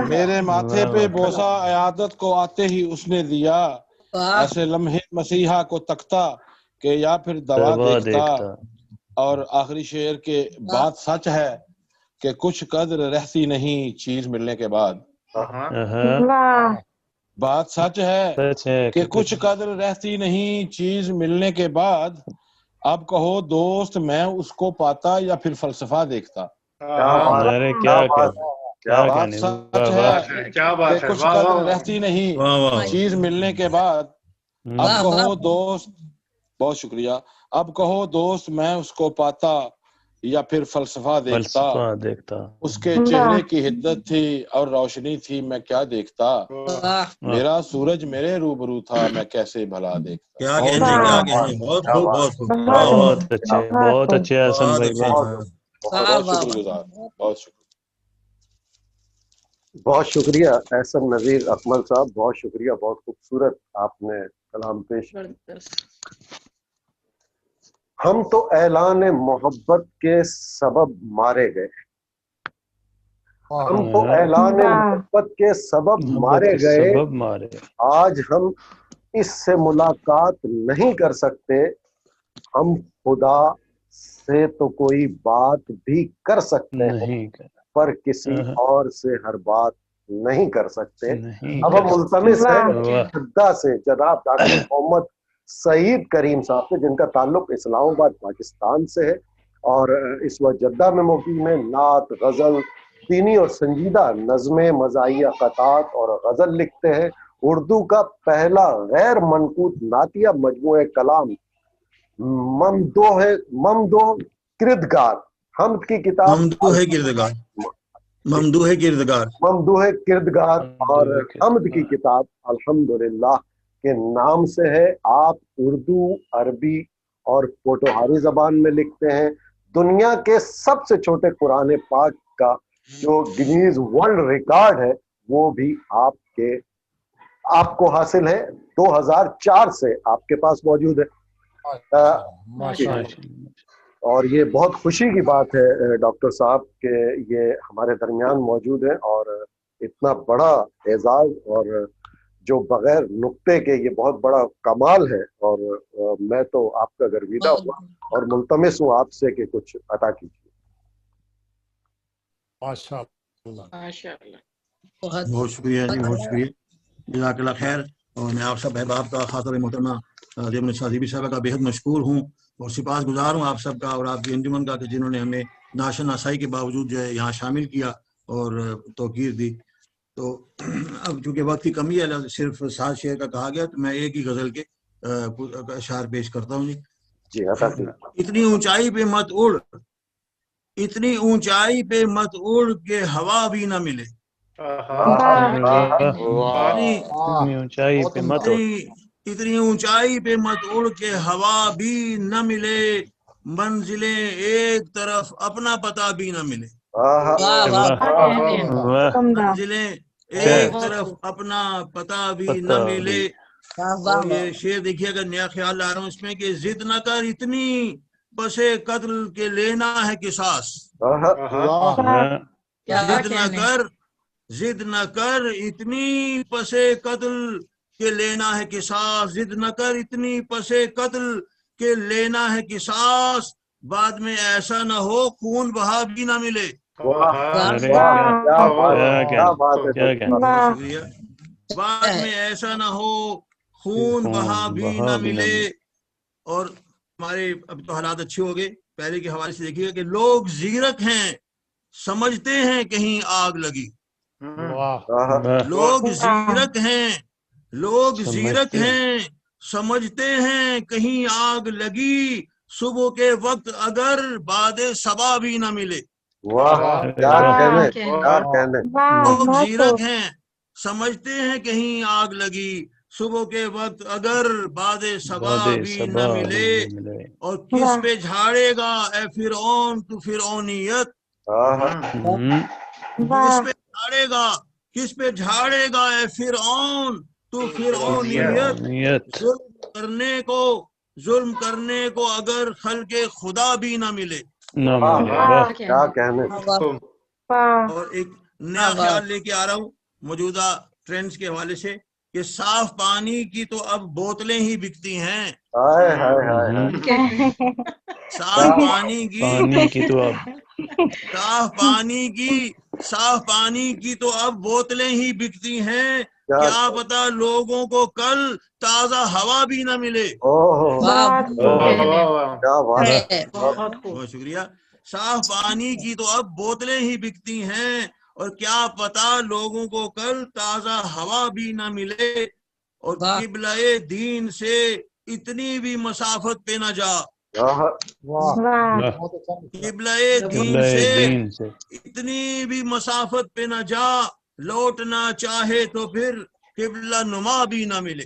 میرے ماتھے پہ بوسہ عیادت کو آتے ہی اس نے دیا. ایسے لمحے مسیحا کو تکتا کہ یا پھر دوا دیکھتا. اور آخری شعر کے بات سچ ہے کہ کچھ قدر رہتی نہیں چیز ملنے کے بعد. بات سچ ہے کہ کچھ قدر رہتی نہیں چیز ملنے کے بعد. اب کہو دوست میں اس کو پاتا یا پھر فلسفہ دیکھتا. بات سچ ہے کہ کچھ قدر رہتی نہیں چیز ملنے کے بعد. اب کہو دوست، بہت شکریہ، اب کہو دوست میں اس کو پاتا یا پھر فلسفہ دیکھتا. اس کے چہرے کی حدت تھی اور روشنی تھی میں کیا دیکھتا. میرا سورج میرے روبرو تھا میں کیسے بھلا دیکھتا. کیا کہنے. بہت خوب بہت خوب. بہت اچھے حسن بھائی. بہت شکر گزار. بہت شکریہ. بہت شکریہ احسن نذیر اکمل صاحب. بہت شکریہ. بہت خوبصورت آپ نے کلام پیش. ہم تو اعلان محبت کے سبب مارے گئے، ہم تو اعلان محبت کے سبب مارے گئے، آج ہم اس سے ملاقات نہیں کر سکتے، ہم خدا سے تو کوئی بات بھی کر سکتے ہیں پر کسی اور سے ہر بات نہیں کر سکتے۔ اب ہم ملتمس ہیں جدہ سے جناب ڈاکٹر محمد سعید کریم صاحب سے، جن کا تعلق اسلام آباد پاکستان سے ہے اور اس وقت جدہ میں مقیم ہے، نعت، غزل، دینی اور سنجیدہ نظمیں، مزاحیہ قطعات اور غزل لکھتے ہیں۔ اردو کا پہلا غیر منقوط نعتیہ مجموعہ کلام ممدوح کردگار حمد کی کتاب ممدوح کردگار اور حمد کی کتاب الحمدللہ کے نام سے ہے۔ آپ اردو، عربی اور پوٹوہاری زبان میں لکھتے ہیں۔ دنیا کے سب سے چھوٹے قرآن پاک کا جو گنیز ورلڈ ریکارڈ ہے وہ بھی آپ کو حاصل ہے، 2004 سے آپ کے پاس موجود ہے۔ اور یہ بہت خوشی کی بات ہے ڈاکٹر صاحب کہ یہ ہمارے درمیان موجود ہے، اور اتنا بڑا اعزاز اور جو بغیر نقطے کے یہ بہت بڑا کمال ہے، اور میں تو آپ کا گرویدہ ہوا اور ملتمس ہوں آپ سے کہ کچھ عطا کیجیے۔ بہت شکریہ جی، بہت شکریہ، جزاک اللہ خیر۔ اور میں آپ سب احباب کا، خاص طور پہ محترمہ دیوبند شاذیبی صاحبہ کا بےحد مشکور ہوں اور سپاس گزار ہوں آپ سب کا اور آپ کی انجمن کا کہ جنہوں نے ہمیں ناشناسائی کے باوجود جو ہے یہاں شامل کیا اور توقیر دی۔ تو اب چونکہ وقت کی کمی ہے صرف 7 شعر کا کہا گیا، تو میں ایک ہی غزل کے اشعار پیش کرتا ہوں جی۔ اتنی اونچائی پہ مت اڑ، اتنی اونچائی پہ مت اڑ کہ ہوا بھی نہ ملے، اتنی اونچائی پہ مت اڑ کہ ہوا بھی نہ ملے، منزلیں ایک طرف اپنا پتہ بھی نہ ملے، منزلیں ایک طرف اپنا پتہ بھی نہ ملے۔ اور یہ شعر دیکھیے اگر نیا خیال لا رہا ہوں اس میں کہ ضد نہ کر اتنی پسے قتل کے لینا ہے قصاص، ضد نہ کر اتنی پسے قتل کے لینا ہے قصاص، ضد نہ کر اتنی پسے قتل کے لینا ہے قصاص، بعد میں ایسا نہ ہو خون بہا بھی نہ ملے۔ بعد میں ایسا نہ ہو خون بہا بھی نہ ملے۔ اور ہمارے اب تو حالات اچھے ہو گئے، پہلے کے حوالے سے دیکھیے کہ لوگ زیرک ہیں سمجھتے ہیں کہیں آگ لگی، لوگ زیرک ہیں، لوگ زیرک ہیں سمجھتے ہیں کہیں آگ لگی، صبح کے وقت اگر باد صبا بھی نہ ملے۔ لوگ زیرک ہیں سمجھتے ہیں کہیں آگ لگی، صبح کے وقت اگر باد صبا بھی نہ ملے۔ اور کس پہ جھاڑے گا اے فرعون تو فرعونیت، کس پہ جھاڑے گا، کس پہ جھاڑے گا اے فرعون تو فرعونیت، ظلم کرنے کو اگر خلق خدا بھی نہ ملے۔ کیا کہنے۔ اور ایک نیا خیال لے کے آ رہا ہوں موجودہ ٹرینڈز کے حوالے سے کہ صاف پانی کی تو اب بوتلیں ہی بکتی ہیں، صاف پانی کی تو اب بوتلیں ہی بکتی ہیں، کیا پتا لوگوں کو کل تازہ ہوا بھی نہ ملے۔ بہت شکریہ۔ صاف پانی کی تو اب بوتلیں ہی بکتی ہیں اور کیا پتا لوگوں کو کل تازہ ہوا بھی نہ ملے۔ اور قبلہ دین سے اتنی بھی مسافت پہ نہ جا، قبلہ دین سے اتنی بھی مسافت پہ نہ جا، لوٹنا چاہے تو پھر قبلہ نما بھی نہ ملے،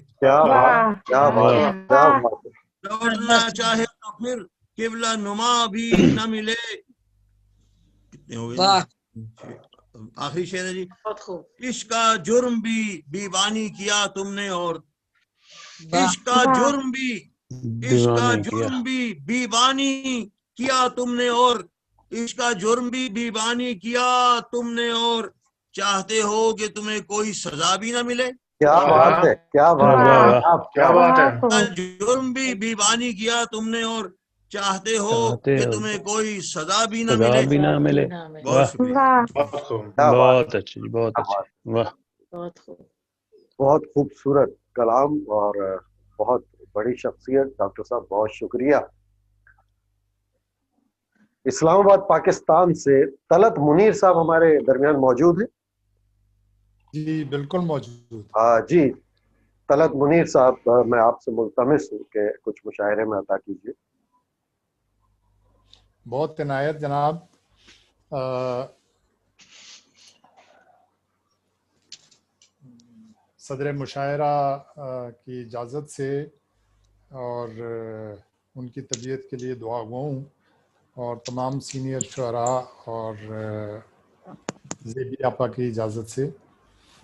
لوٹنا چاہے تو پھر قبلہ نما بھی نہ ملے۔ کتنے ہو گئے؟ آخری شعر ہے جی۔ عشق کا جرم بھی بیوانی کیا تم نے، اور عشق کا جرم بھی اس کا جرم بھی بیبانی کیا تم نے، اور اس کا جرم بھی بیبانی کیا تم نے، اور چاہتے ہو کہ تمہیں کوئی سزا بھی نہ ملے. کیا بات ہے، کیا بات ہے، کیا بات ہے. جرم بھی بیبانی کیا تم نے، اور چاہتے ہو کہ تمہیں کوئی سزا بھی نہ ملے. بہت شکریہ. بہت اچھی، بہت اچھی، واہ، بہت خوبصورت کلام اور بہت بڑی شخصیت. ڈاکٹر صاحب بہت شکریہ. اسلام آباد پاکستان سے طلعت منیر صاحب ہمارے درمیان موجود ہیں. جی بالکل موجود. جی طلعت منیر صاحب، میں آپ سے ملتمس ہوں کہ کچھ مشاعرے میں عطا کیجیے. بہت عنایت جناب. صدر مشاعرہ کی اجازت سے اور ان کی طبیعت کے لیے دعا گو ہوں، اور تمام سینئر شعراء اور زیبی آپا کی اجازت سے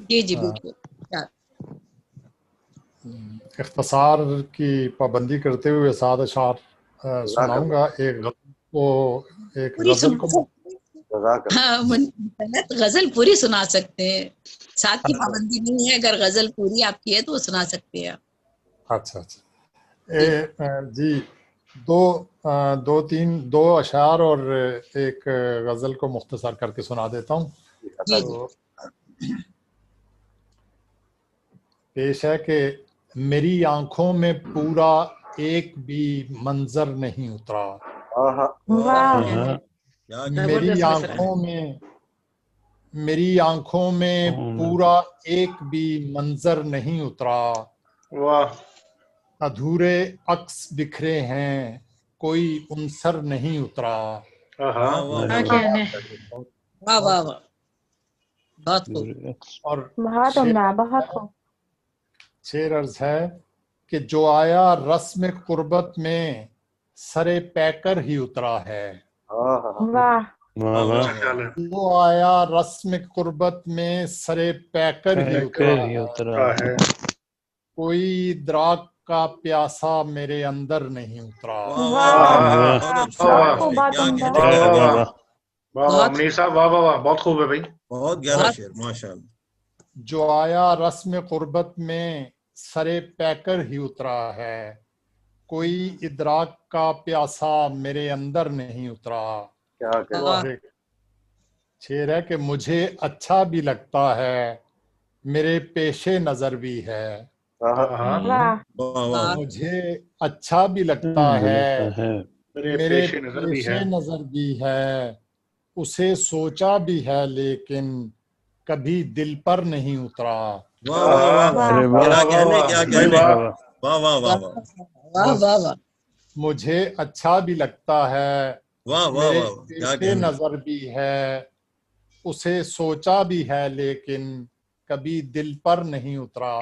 جی جی بالکل اختصار کی پابندی کرتے ہوئے 7 اشعار سناؤں گا. ایک غزل کو غزل پوری سنا سکتے ہیں، 7 کی پابندی نہیں ہے. اگر غزل پوری آپ کی ہے تو وہ سنا سکتے ہیں. اچھا جی، دو اشعار اور ایک غزل کو مختصر کر کے سنا دیتا ہوں. تو پیش ہے کہ میری آنکھوں میں پورا ایک بھی منظر نہیں اترا، میری آنکھوں میں پورا ایک بھی منظر نہیں اترا. ادھورے عکس بکھرے ہیں کوئی عنصر نہیں اترا. اور شعر عرض ہے کہ جو آیا رسم قربت میں سرے پیکر ہی اترا ہے. جو آیا رسم قربت میں سرے پیکر ہی اترا ہے. کوئی ادراک کا پیاسا میرے اندر نہیں اترا. منیر صاحب واہ واہ واہ، بہت خوب ہے بھائی، بہت گہرا شعر، ماشاءاللہ. جو آیا رسم قربت میں سرے پیکر ہی اترا ہے، کوئی ادراک کا پیاسا میرے اندر نہیں اترا. شعر ہے کہ مجھے اچھا بھی لگتا ہے میرے پیش نظر بھی ہے. مجھے اچھا بھی لگتا ہے میرے پیش نظر بھی ہے، اسے سوچا بھی ہے لیکن کبھی دل پر نہیں اترا. مجھے اچھا بھی لگتا ہے میرے پیش نظر بھی ہے، اسے سوچا بھی ہے لیکن کبھی دل پر نہیں اترا.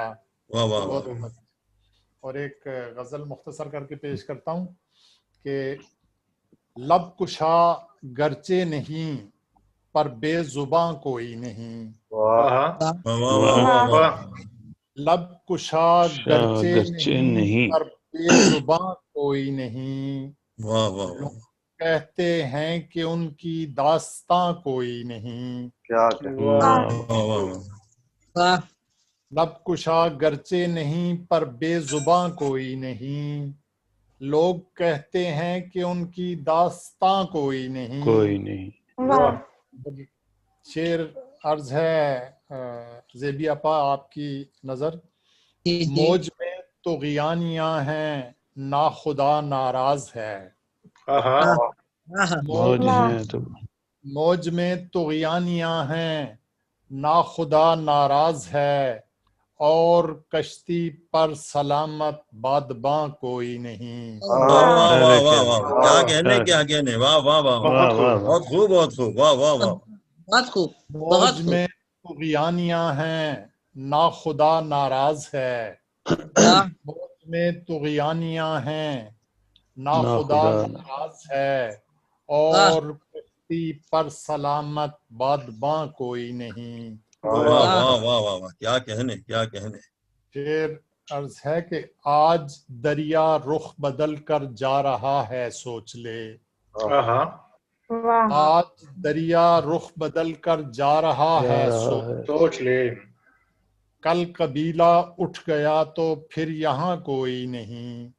اور ایک غزل مختصر کر کے پیش کرتا ہوں کہ لب کشا گرچہ نہیں پر بے زباں کوئی نہیں. لب کشا گرچہ نہیں پر بے زباں کوئی نہیں. کہتے ہیں کہ ان کی داستاں کوئی نہیں. لب کشا گرچہ نہیں پر بے زباں کوئی نہیں، لوگ کہتے ہیں کہ ان کی داستاں کوئی نہیں. شعر عرض ہے زیبی آپا آپ کی نظر. موج میں طغیانیاں ہیں نا خدا ناراض ہے. موج میں طغیانیاں ہیں نا خدا ناراض ہے، اور کشتی پر سلامت بادباں کوئی نہیں. کیا کہنے، واہ واہ واہ، بہت خوب بہت خوب، واہ واہ واہ. موج میں طغیانیاں ہیں نا خدا ناراض ہے، موج میں طغیانیاں ہیں نا خدا ناراض ہے، اور کشتی پر سلامت بادباں کوئی نہیں. واہ واہ واہ واہ، کیا کہنے کیا کہنے. شعر عرض ہے کہ آج دریا رخ بدل کر جا رہا ہے سوچ لے. آج دریا رخ بدل کر جا رہا ہے سوچ لے. کل قبیلہ اٹھ گیا تو پھر یہاں کوئی نہیں.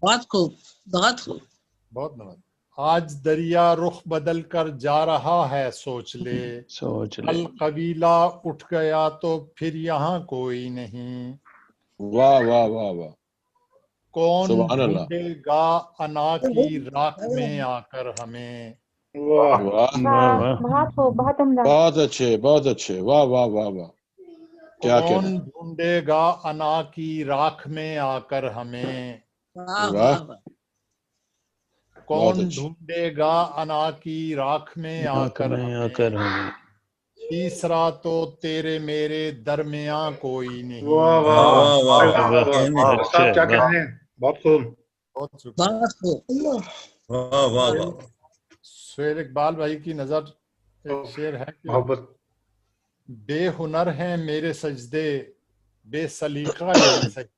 بہت خوب بہت خوب. بہت نواز. آج دریا رخ بدل کر جا رہا ہے سوچ لے. کل قبیلہ اٹھ گیا تو پھر یہاں کوئی نہیں. واہ واہ واہ واہ. کون ڈھونڈے گا انا کی راکھ میں آ کر ہمیں. بہت اچھے بہت اچھے. واہ واہ واہ واہ. کیا کون ڈھونڈے گا انا کی راکھ میں آ کر ہمیں. کون ڈھونڈے گا انا کی راکھ میں آ کر ہمیں. تیسرا تو تیرے میرے درمیاں کوئی نہیں. بہت خوب. سہیل اقبال بھائی کی نظر ایک شعر ہے کہ بے ہنر ہیں میرے سجدے بے سلیقہ ہی صحیح.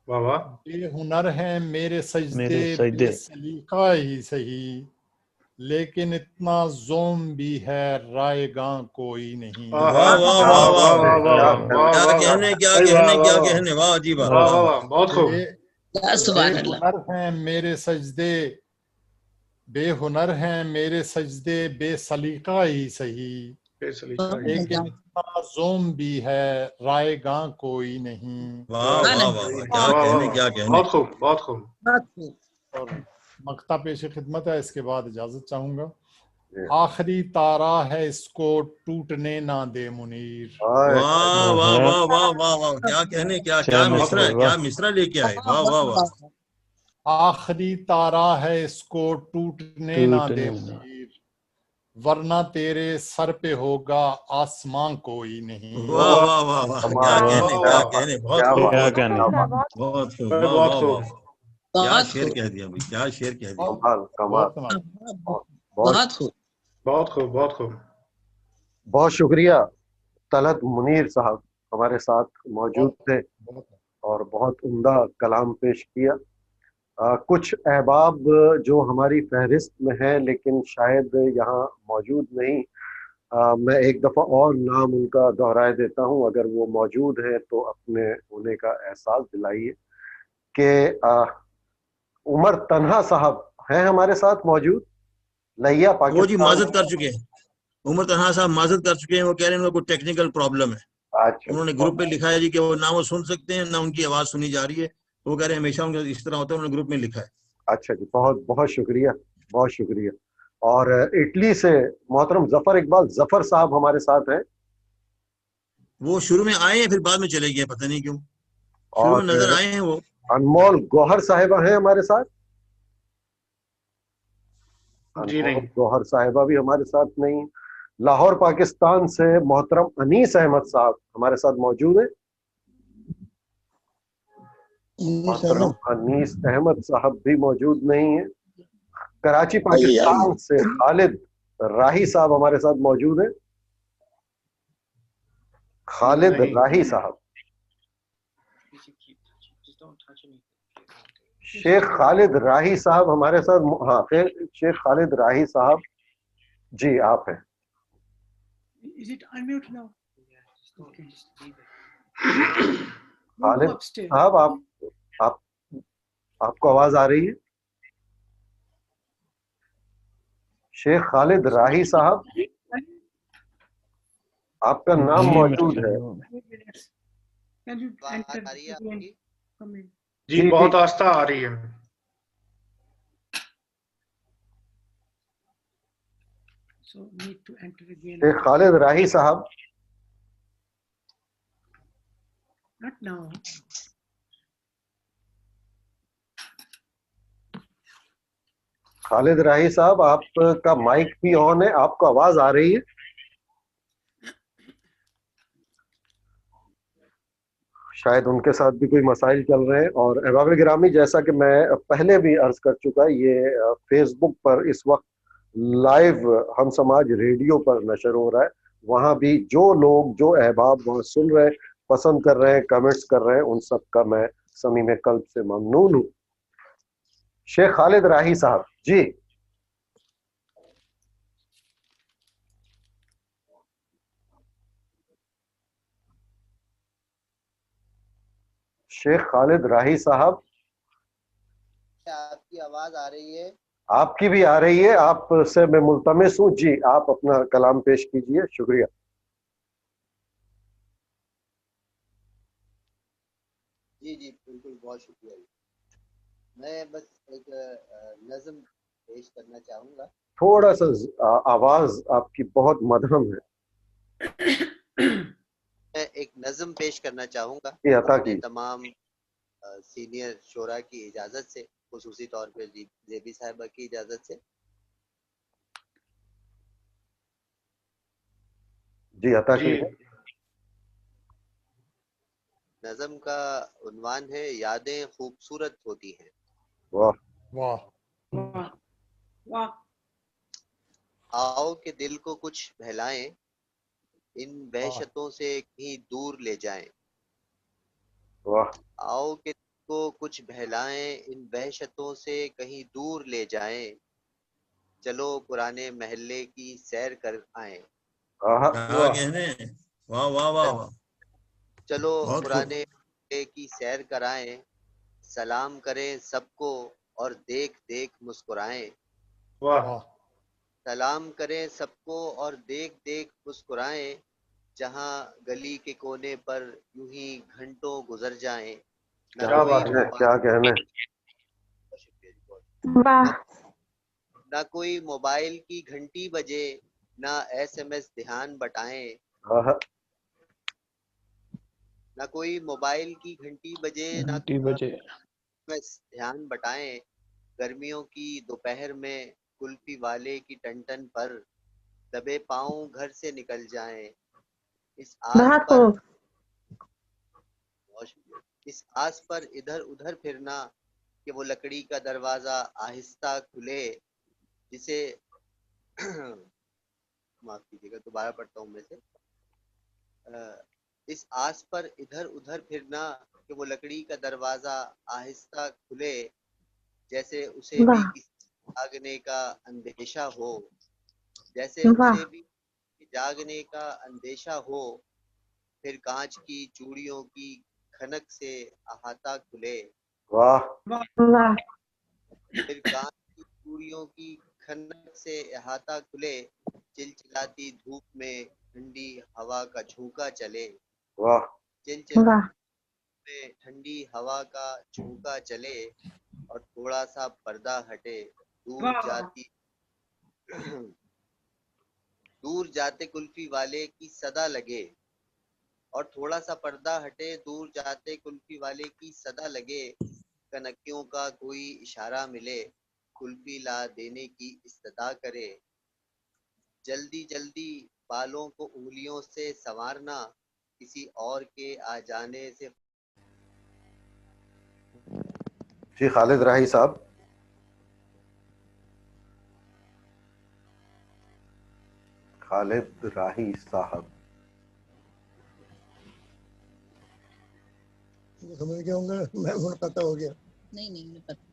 بے ہنر ہیں میرے سجدے بے سلیقہ ہی صحیح. لیکن اتنا زوم بھی ہے رائے گاں کوئی نہیں. بہت خوب. بے ہنر ہیں میرے سجدے بے ہنر ہیں میرے سجدے بے سلیقہ ہی صحیح. لیکن اتنا زوم بھی ہے رائے گاں کوئی نہیں. بہت خوب بہت خوب. اور مقطع پیش خدمت ہے, اس کے بعد اجازت چاہوں گا. آخری تارا ہے اس کو ٹوٹنے نہ دے منیر. واہ واہ واہ واہ واہ واہ. کیا کہنے کیا مصرع لے کے آئے. واہ واہ واہ. آخری تارا ہے اس کو ٹوٹنے نہ دے منیر. ورنہ تیرے سر پہ ہوگا آسمان کوئی نہیں. واہ واہ واہ واہ. کیا کہنے بہت خوب. بہت خوب. کیا شعر کہہ دیا بھائی. کیا شعر کہہ دیا. بہت خوب بہت خوب بہت خوب. بہت شکریہ. طلعت منیر صاحب ہمارے ساتھ موجود تھے اور بہت عمدہ کلام پیش کیا. کچھ احباب جو ہماری فہرست میں ہیں لیکن شاید یہاں موجود نہیں, میں ایک دفعہ اور نام ان کا دہرائے دیتا ہوں. اگر وہ موجود ہیں تو اپنے ہونے کا احساس دلائیے کہ عمر تنہا صاحب ہیں ہمارے ساتھ موجود. لہیا وہ جی معذرت کر چکے ہیں. عمر تنہا صاحب معذرت کر چکے ہیں. وہ کہہ رہے ہیں ان کو ٹیکنیکل پرابلم ہے. انہوں نے گروپ پہ لکھا ہے جی کہ وہ نہ وہ سن سکتے ہیں نہ ان کی آواز سنی جا رہی ہے. وہ کہہ رہے ہیں ہمیشہ ان کا اس طرح ہوتا ہے. انہوں نے گروپ میں لکھا ہے. اچھا جی, بہت بہت شکریہ بہت شکریہ. اور اٹلی سے محترم ظفر اقبال ظفر صاحب ہمارے ساتھ ہیں. وہ شروع میں آئے ہیں پھر بعد میں چلے گئے, پتہ نہیں کیوں. شروع میں نظر آئے ہیں. وہ انمول گوہر صاحبہ ہیں ہمارے ساتھ. جی نہیں. گوہر صاحبہ بھی ہمارے ساتھ نہیں. لاہور پاکستان سے محترم انیس احمد صاحب ہمارے ساتھ موجود ہیں. محترم انیس احمد صاحب بھی موجود نہیں ہیں. کراچی پاکستان سے خالد راہی صاحب ہمارے ساتھ موجود ہیں. خالد راہی صاحب. شیخ خالد راہی صاحب ہمارے ساتھ. ہاں شیخ خالد راہی صاحب جی آپ ہیں. خالد صاحب آپ کو آواز آ رہی ہے؟ شیخ خالد راہی صاحب آپ کا نام موجود ہے. جی بہت آستہ آ رہی ہے. شیخ خالد راہی صاحب. خالد راہی صاحب آپ کا مائک بھی آن ہے, آپ کو آواز آ رہی ہے؟ شاید ان کے ساتھ بھی کوئی مسائل چل رہے ہیں. اور احباب گرامی, جیسا کہ میں پہلے بھی عرض کر چکا, یہ فیس بک پر اس وقت لائیو ہم سماج ریڈیو پر نشر ہو رہا ہے. وہاں بھی جو لوگ جو احباب وہاں سن رہے ہیں, پسند کر رہے ہیں, کمنٹس کر رہے ہیں, ان سب کا میں صمیم قلب سے ممنون ہوں. شیخ خالد راہی صاحب جی. شیخ خالد راہی صاحب, آپ کی آواز آ رہی ہے؟ آپ کی بھی آ رہی ہے, آپ سے میں ملتمس ہوں. جی آپ اپنا کلام پیش کیجئے. شکریہ. جی جی بالکل, بہت شکریہ. میں بس ایک نظم پیش کرنا چاہوں گا. تھوڑا سا آواز آپ کی بہت مدھم ہے. میں ایک نظم پیش کرنا چاہوں گا عطا اپنے کی. تمام سینئر شعراء کی اجازت سے, خصوصی طور پہ زیبی صاحبہ کی اجازت سے. جی عطا کی. نظم کا عنوان ہے یادیں خوبصورت ہوتی ہیں. واہ واہ واہ. آؤ کہ دل کو کچھ بہلائیں, ان وحشتوں سے کہیں دور لے جائیں. واہ. آؤ کہ دل کو کچھ بہلائیں, ان وحشتوں سے کہیں دور لے جائیں. چلو پرانے محلے کی سیر کر آئیں. واہ واہ واہ واہ. چلو پرانے محلے کی سیر کرائیں, سلام کریں سب کو اور دیکھ دیکھ مسکرائیں. واہ. سلام کریں سب کو اور دیکھ دیکھ مسکرائیں, جہاں گلی کے کونے پر یوں ہی گھنٹوں گزر جائیں. کیا بات ہے, کیا کہنے. نہ کوئی موبائل کی گھنٹی بجے, نہ SMS دھیان بٹائیں. نہ کوئی موبائل کی گھنٹی بجے, نہ دھیان بٹائیں. گرمیوں کی دوپہر میں کلفی والے کی ٹن ٹن پر دبے پاؤں گھر سے نکل جائیں. اس آس پر ادھر ادھر پھرنا کہ وہ لکڑی کا دروازہ آہستہ کھلے, جسے معاف کیجیے گا دوبارہ پڑھتا ہوں میں سے. اس آس پر ادھر ادھر پھرنا کہ وہ لکڑی کا دروازہ آہستہ کھلے, جیسے اسے بھی کسی جاگنے کا اندیشہ ہو. جیسے اسے بھی جاگنے کا اندیشہ ہو. پھر کانچ کی چوڑیوں کی کھنک سے احاطہ کھلے. واہ. پھر کانچ کی چوڑیوں کی کھنک سے احاطہ کھلے, چلچلاتی دھوپ میں ٹھنڈی ہوا کا جھونکا چلے. واہ. میں ٹھنڈی ہوا کا جھونکا چلے, اور تھوڑا سا پردہ ہٹے, دور جاتے کلفی والے کی صدا لگے. اور تھوڑا سا پردہ ہٹے, دور جاتے کلفی والے کی صدا لگے. کنکیوں کا کوئی اشارہ ملے, کلفی لا دینے کی استدا کرے. جلدی جلدی بالوں کو انگلیوں سے سنوارنا, کسی اور کے آ جانے سے. جی خالد راہی صاحب. خالد راہی صاحب سمجھ گیا ہوں گا, میں پتہ ہو گیا. نہیں نہیں پتہ.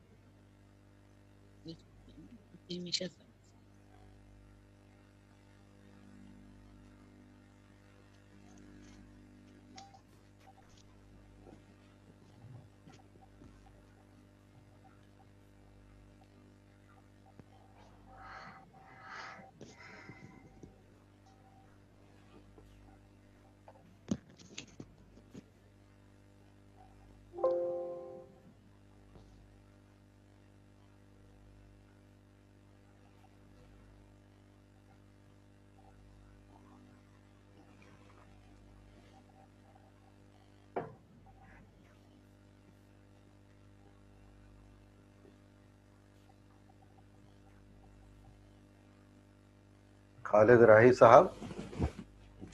خالد راہی صاحب.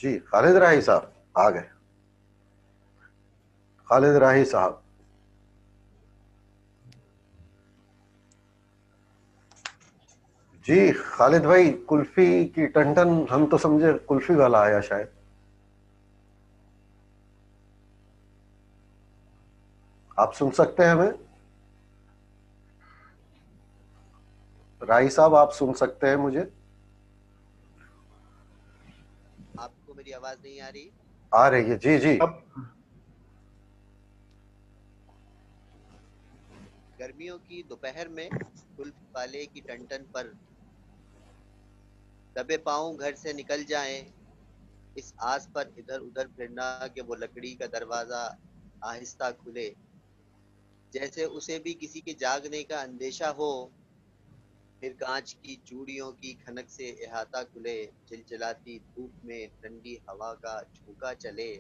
جی خالد راہی صاحب آ گئے. خالد راہی صاحب. جی جی خالد بھائی کلفی کی ٹنٹن ہم تو سمجھے کلفی والا آیا شاید. آپ سن سکتے ہیں ہمیں؟ راہی صاحب آپ سن سکتے ہیں مجھے؟ آپ کو میری آواز نہیں آ رہی؟ آ رہی ہے جی جی. گرمیوں کی دوپہر میں کلفی والے کی ٹنٹن پر دبے پاؤں گھر سے نکل جائیں، اس آس پر ادھر ادھر پھرنا کہ وہ لکڑی کا دروازہ آہستہ کھلے، جیسے اسے بھی کسی کے جاگنے کا اندیشہ ہو، پھر کانچ کی چوڑیوں کی کھنک سے احاطہ کھلے، چلچلاتی دھوپ میں ٹھنڈی ہوا کا جھونکا چلے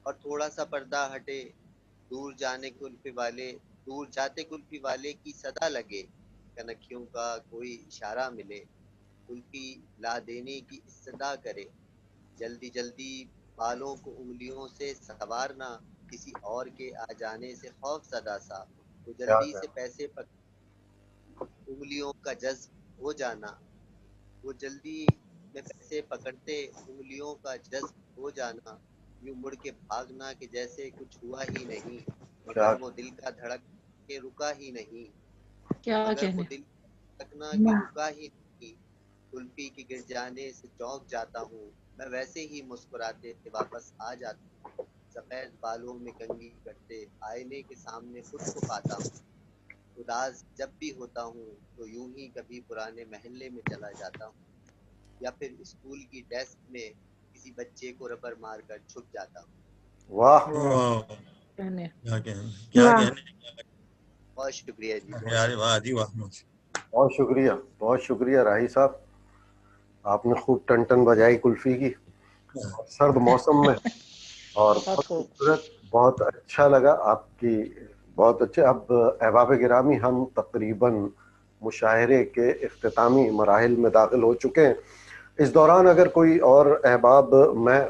اور تھوڑا سا پردہ ہٹے، دور جاتے کلفی والے کی صدا لگے، کنکھیوں کا کوئی اشارہ ملے، کلفی لا دینے کی استدا کرے، جلدی جلدی بالوں کو انگلیوں سے سنوارنا، کسی اور کے آ جانے سے خوف زدہ سا، وہ جلدی سے پیسے انگلیوں کا جذب ہو جانا، وہ جلدی میں پیسے پکڑتے انگلیوں کا جذب ہو جانا، یوں مڑ کے بھاگنا کہ جیسے کچھ ہوا ہی نہیں، مگر وہ دل کا دھڑک کے رکا ہی نہیں، مگر وہ دل دھڑکنا کہ رکا ہی نہیں، کلفی کے گر جانے سے چونک جاتا ہوں، میں ویسے ہی مسکراتے واپس آ جاتا ہوں، سفید بالوں میں کنگھی کرتے آئینے کے سامنے خود کو پاتا ہوں، اداس جب بھی ہوتا ہوں تو یوں ہی کبھی پرانے محلے میں چلا جاتا ہوں، یا پھر اسکول کی ڈیسک میں کسی بچے کو ربر مار کر چھپ جاتا ہوں. واہ بہت شکریہ جی. بہت شکریہ بہت شکریہ راہی صاحب، آپ نے خوب ٹنٹن بجائی کلفی کی سرد موسم میں، اور بہت خوبصورت، بہت اچھا لگا آپ کی، بہت اچھے. اب احباب گرامی ہم تقریباً مشاعرے کے اختتامی مراحل میں داخل ہو چکے ہیں. اس دوران اگر کوئی اور احباب،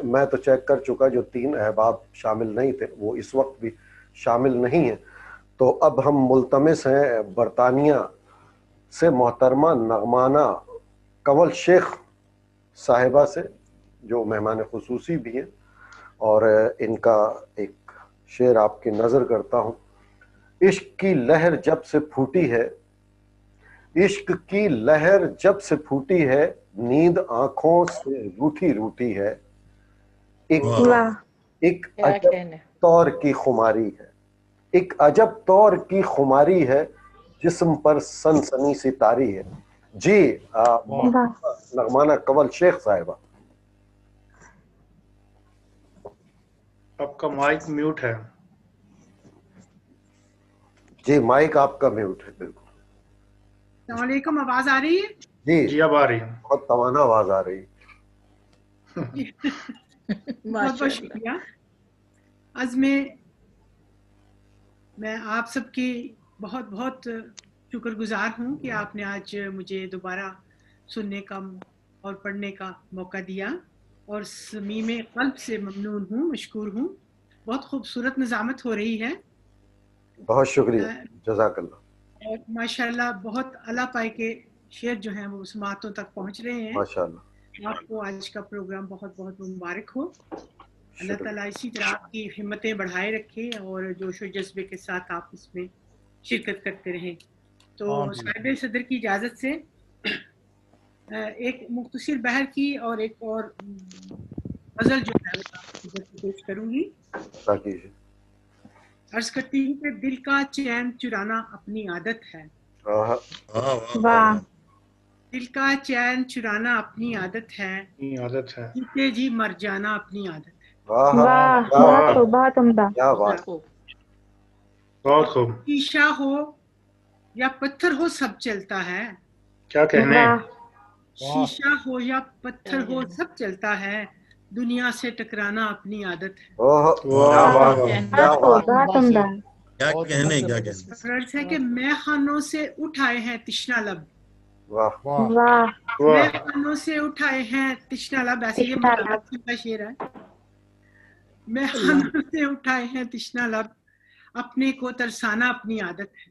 میں تو چیک کر چکا، جو 3 احباب شامل نہیں تھے وہ اس وقت بھی شامل نہیں ہیں، تو اب ہم ملتمس ہیں برطانیہ سے محترمہ نغمانہ کنول شیخ صاحبہ سے، جو مہمان خصوصی بھی ہیں، اور ان کا ایک شعر آپ کی نظر کرتا ہوں. عشق کی لہر جب سے پھوٹی ہے، عشق کی لہر جب سے پھوٹی ہے، نیند آنکھوں سے روٹھی روٹھی ہے، ایک عجب طور کی خماری ہے، ایک عجب طور کی خماری ہے، جسم پر سنسنی سی طاری ہے. جی نغمانہ کنول شیخ صاحبہ. آپ کا مائک میوٹ ہے. جی مائک آپ کا میوٹ ہے. بالکل. السلام علیکم، آواز آ رہی ہے؟ جی اب آ رہی ہے. بہت توانا آواز آ رہی ہے. بہت بہت شکریہ. آج میں آپ سب کی بہت بہت شکر گزار ہوں کہ آپ نے آج مجھے دوبارہ سننے کا اور پڑھنے کا موقع دیا، اور صمیم قلب سے ممنون ہوں، مشکور ہوں. بہت خوبصورت نظامت ہو رہی ہے. بہت شکریہ، جزاک اللہ. اور ماشاءاللہ بہت اللہ پائے کے شعر جو ہیں وہ سماعتوں تک پہنچ رہے ہیں. ماشاءاللہ. آپ کو آج کا پروگرام بہت بہت مبارک ہو. اللہ تعالیٰ اسی طرح آپ کی ہمتیں بڑھائے رکھے اور جوش و جذبے کے ساتھ آپ اس میں شرکت کرتے رہیں. تو صاحب صدر کی اجازت سے ایک مختصر بحر کی اور ایک اور غزل جو ہے پیش کروں گی. عرض کرتی ہوں کہ دل کا چین چرانا اپنی عادت ہے. دل کا چین چرانا اپنی عادت ہے، جیتے جی مر جانا اپنی عادت ہے. بہت عمدہ. بہت خوب. شیشہ ہو یا پتھر ہو سب چلتا ہے. کیا کہنے. شیشہ ہو یا پتھر ہو سب چلتا ہے، دنیا سے ٹکرانا اپنی عادت ہے. غرض ہے کہ میں خانوں سے اٹھائے ہیں تشنا لب، میں خانوں سے اٹھائے ہیں تشنا لب. ایسے یہ ملالہ کا شعر ہے. میں خانوں سے اٹھائے ہیں تشنا لب، اپنے کو ترسانا اپنی عادت ہے.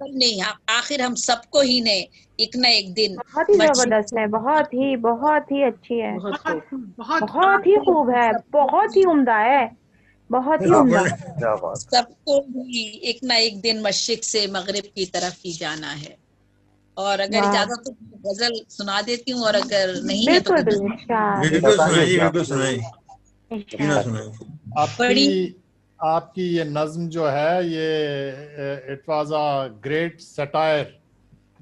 نہیں, آخر ہم سب کو ہی نے ایک نہ ایک دن بہت ہی زبردست ہے, بہت ہی اچھی ہے, بہت ہی خوب ہے, بہت ہی عمدہ ہے, بہت ہی عمدہ. سب کو بھی ایک نہ ایک دن مشرق سے مغرب کی طرف ہی جانا ہے. اور اگر اجازت تو غزل سنا دیتی ہوں, اور اگر نہیں ہے تو بالکل سنائیے. آپ کی یہ نظم جو ہے یہ اٹ واز اے گریٹ سٹائر.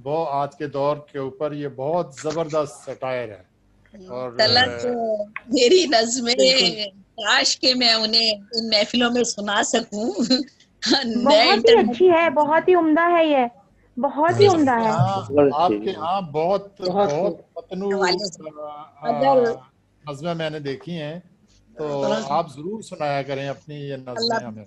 وہ آج کے دور کے اوپر یہ بہت زبردست سٹائر ہے. اور میری نظمیں کاش کہ میں انہیں ان محفلوں میں سنا سکوں. بہت ہی اچھی ہے, بہت ہی عمدہ ہے, یہ بہت ہی عمدہ ہے. آپ کے ہاں بہت متنوع نظمیں میں نے دیکھی ہیں, تو آپ ضرور سنایا کریں اپنی یہ نظمیں ہمیں.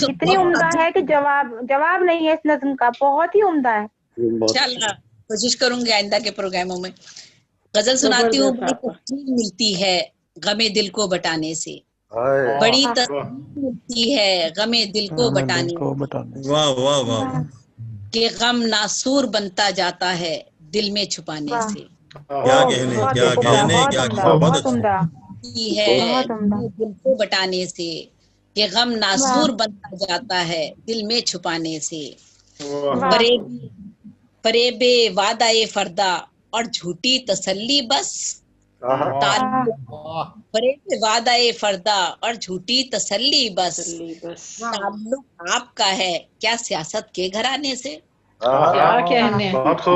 اتنی عمدہ ہے کہ جواب نہیں ہے اس نظم کا, بہت ہی عمدہ ہے. انشاءاللہ کوشش کروں گی آئندہ کے پروگراموں میں. غزل سناتی ہوں. بڑی تسکین ملتی ہے غم دل کو بٹانے سے, بڑی تسکین ملتی ہے غم دل کو بٹانے سے. واہ واہ واہ. کہ غم ناسور بنتا جاتا ہے دل میں چھپانے سے. کیا کہنے ہے دل کو بٹانے سے, کہ غم ناسور بنتا جاتا ہے دل میں چھپانے سے. فریب وعدہ فردا اور جھوٹی تسلی بس, فریب وعدہ فردا اور جھوٹی تسلی بس, تعلق آپ کا ہے کیا سیاست کے گھرانے سے. کیا کہنے, بہت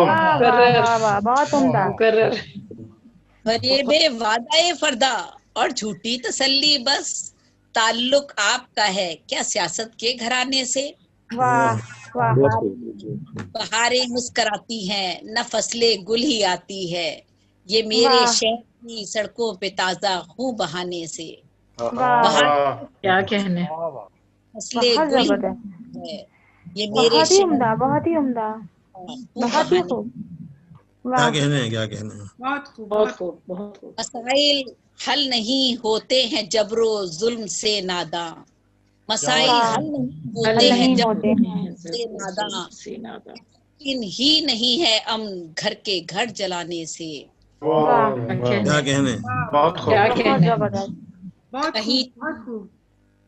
عمدہ. فریب وعدہ فردا اور جھوٹی تسلی بس, تعلق آپ کا ہے کیا سیاست کے گھرانے سے. بہاریں مسکراتی ہیں نہ فصلیں گل ہی آتی ہے, یہ میرے شہر کی سڑکوں پہ تازہ خوں بہانے سے. کیا کہنے, فصلیں گل ہے یہ میرے بہت ہی عمدہ, بہت ہی عمدہ, بہت ہی خوب. کیا کہنے, کیا کہنے. بہت خوب, بہت خوب. مسائل حل نہیں ہوتے ہیں جبر و ظلم سے ناداں, مسائل حل نہیں ہوتے ہیں جبر سے ناداں, لیکن ہی نہیں ہے امن گھر کے گھر جلانے سے. کیا کہنے,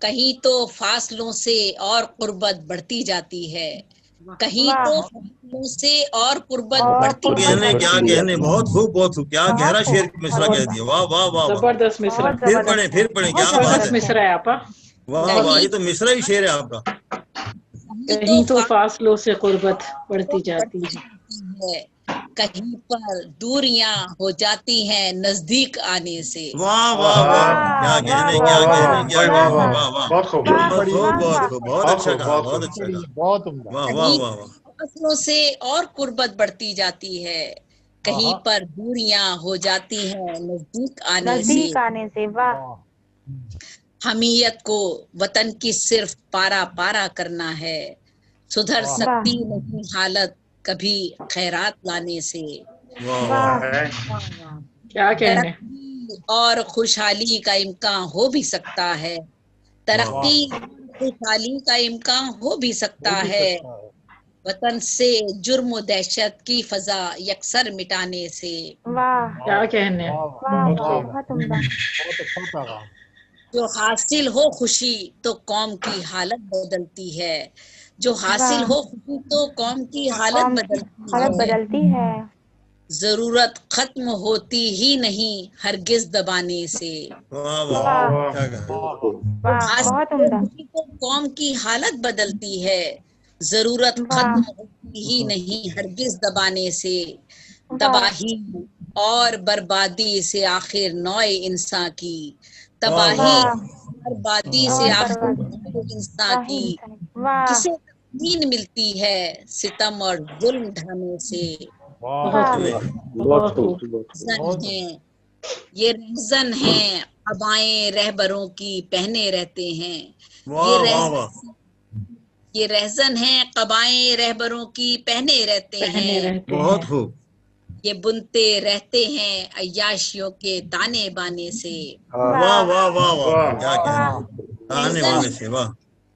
کہیں تو فاصلوں سے اور قربت بڑھتی جاتی ہے, کہیں تو فاصلوں سے اور قربت بڑھتی جاتی ہے. کیا کہنے, بہت خوب, بہت خوب. کیا گہرا شعر مصرع کہہ دیا. واہ واہ واہ, زبردست مصرع. پھر پڑھیں کیا بات ہے. مصرع ہے آپ, واہ واہ, یہ تو مصرع ہی شعر ہے آپ کا. کہیں تو فاصلوں سے قربت بڑھتی جاتی ہے, کہیں پر دوریاں ہو جاتی ہیں نزدیک آنے سے. واہ واہ واہ, کیا کہنے, کیا کہنے, کیا کہنے. واہ واہ, بہت خوب, بہت خوب, بہت خوب, بہت اچھا کہا, بہت اچھا کہا. بہت عمدہ. واہ واہ واہ. فاصلوں سے اور قربت بڑھتی جاتی ہے, کہیں پر دوریاں ہو جاتی ہیں نزدیک آنے سے. واہ. حمیت کو وطن کی صرف پارا پارا کرنا ہے, سدھر سکتی نہیں حالت کبھی خیرات لانے سے. کیا کہنے, اور خوشحالی کا امکان ہو بھی سکتا ہے, ترقی خوشحالی کا امکان ہو بھی سکتا ہے, وطن سے جرم و دہشت کی فضا یکسر مٹانے سے. کیا کہنے, جو حاصل ہو خوشی تو قوم کی حالت بدلتی ہے, جو حاصل ہو خوشی تو قوم کی حالت بدلتی ہے. ضرورت ختم ہوتی ہی نہیں ہرگز دبانے سے. قوم کی حالت بدلتی ہے, ضرورت ختم ہوتی ہی نہیں ہرگز دبانے سے. تباہی اور بربادی سے آخر نوع انسان کی, تباہی بربادی سے آخر نوع انسان کی, کسے تسکین ملتی ہے ستم اور ظلم ڈھانے سے. یہ رہزن ہیں ابائیں رہبروں کی پہنے رہتے ہیں, یہ رہزن ہیں قبائیں رہبروں کی پہنے رہتے ہیں, بہت خوب. یہ بنتے رہتے ہیں عیاشیوں کے تانے بانے سے. واہ واہ واہ واہ, کیا کہنے, تانے بانے سے. واہ,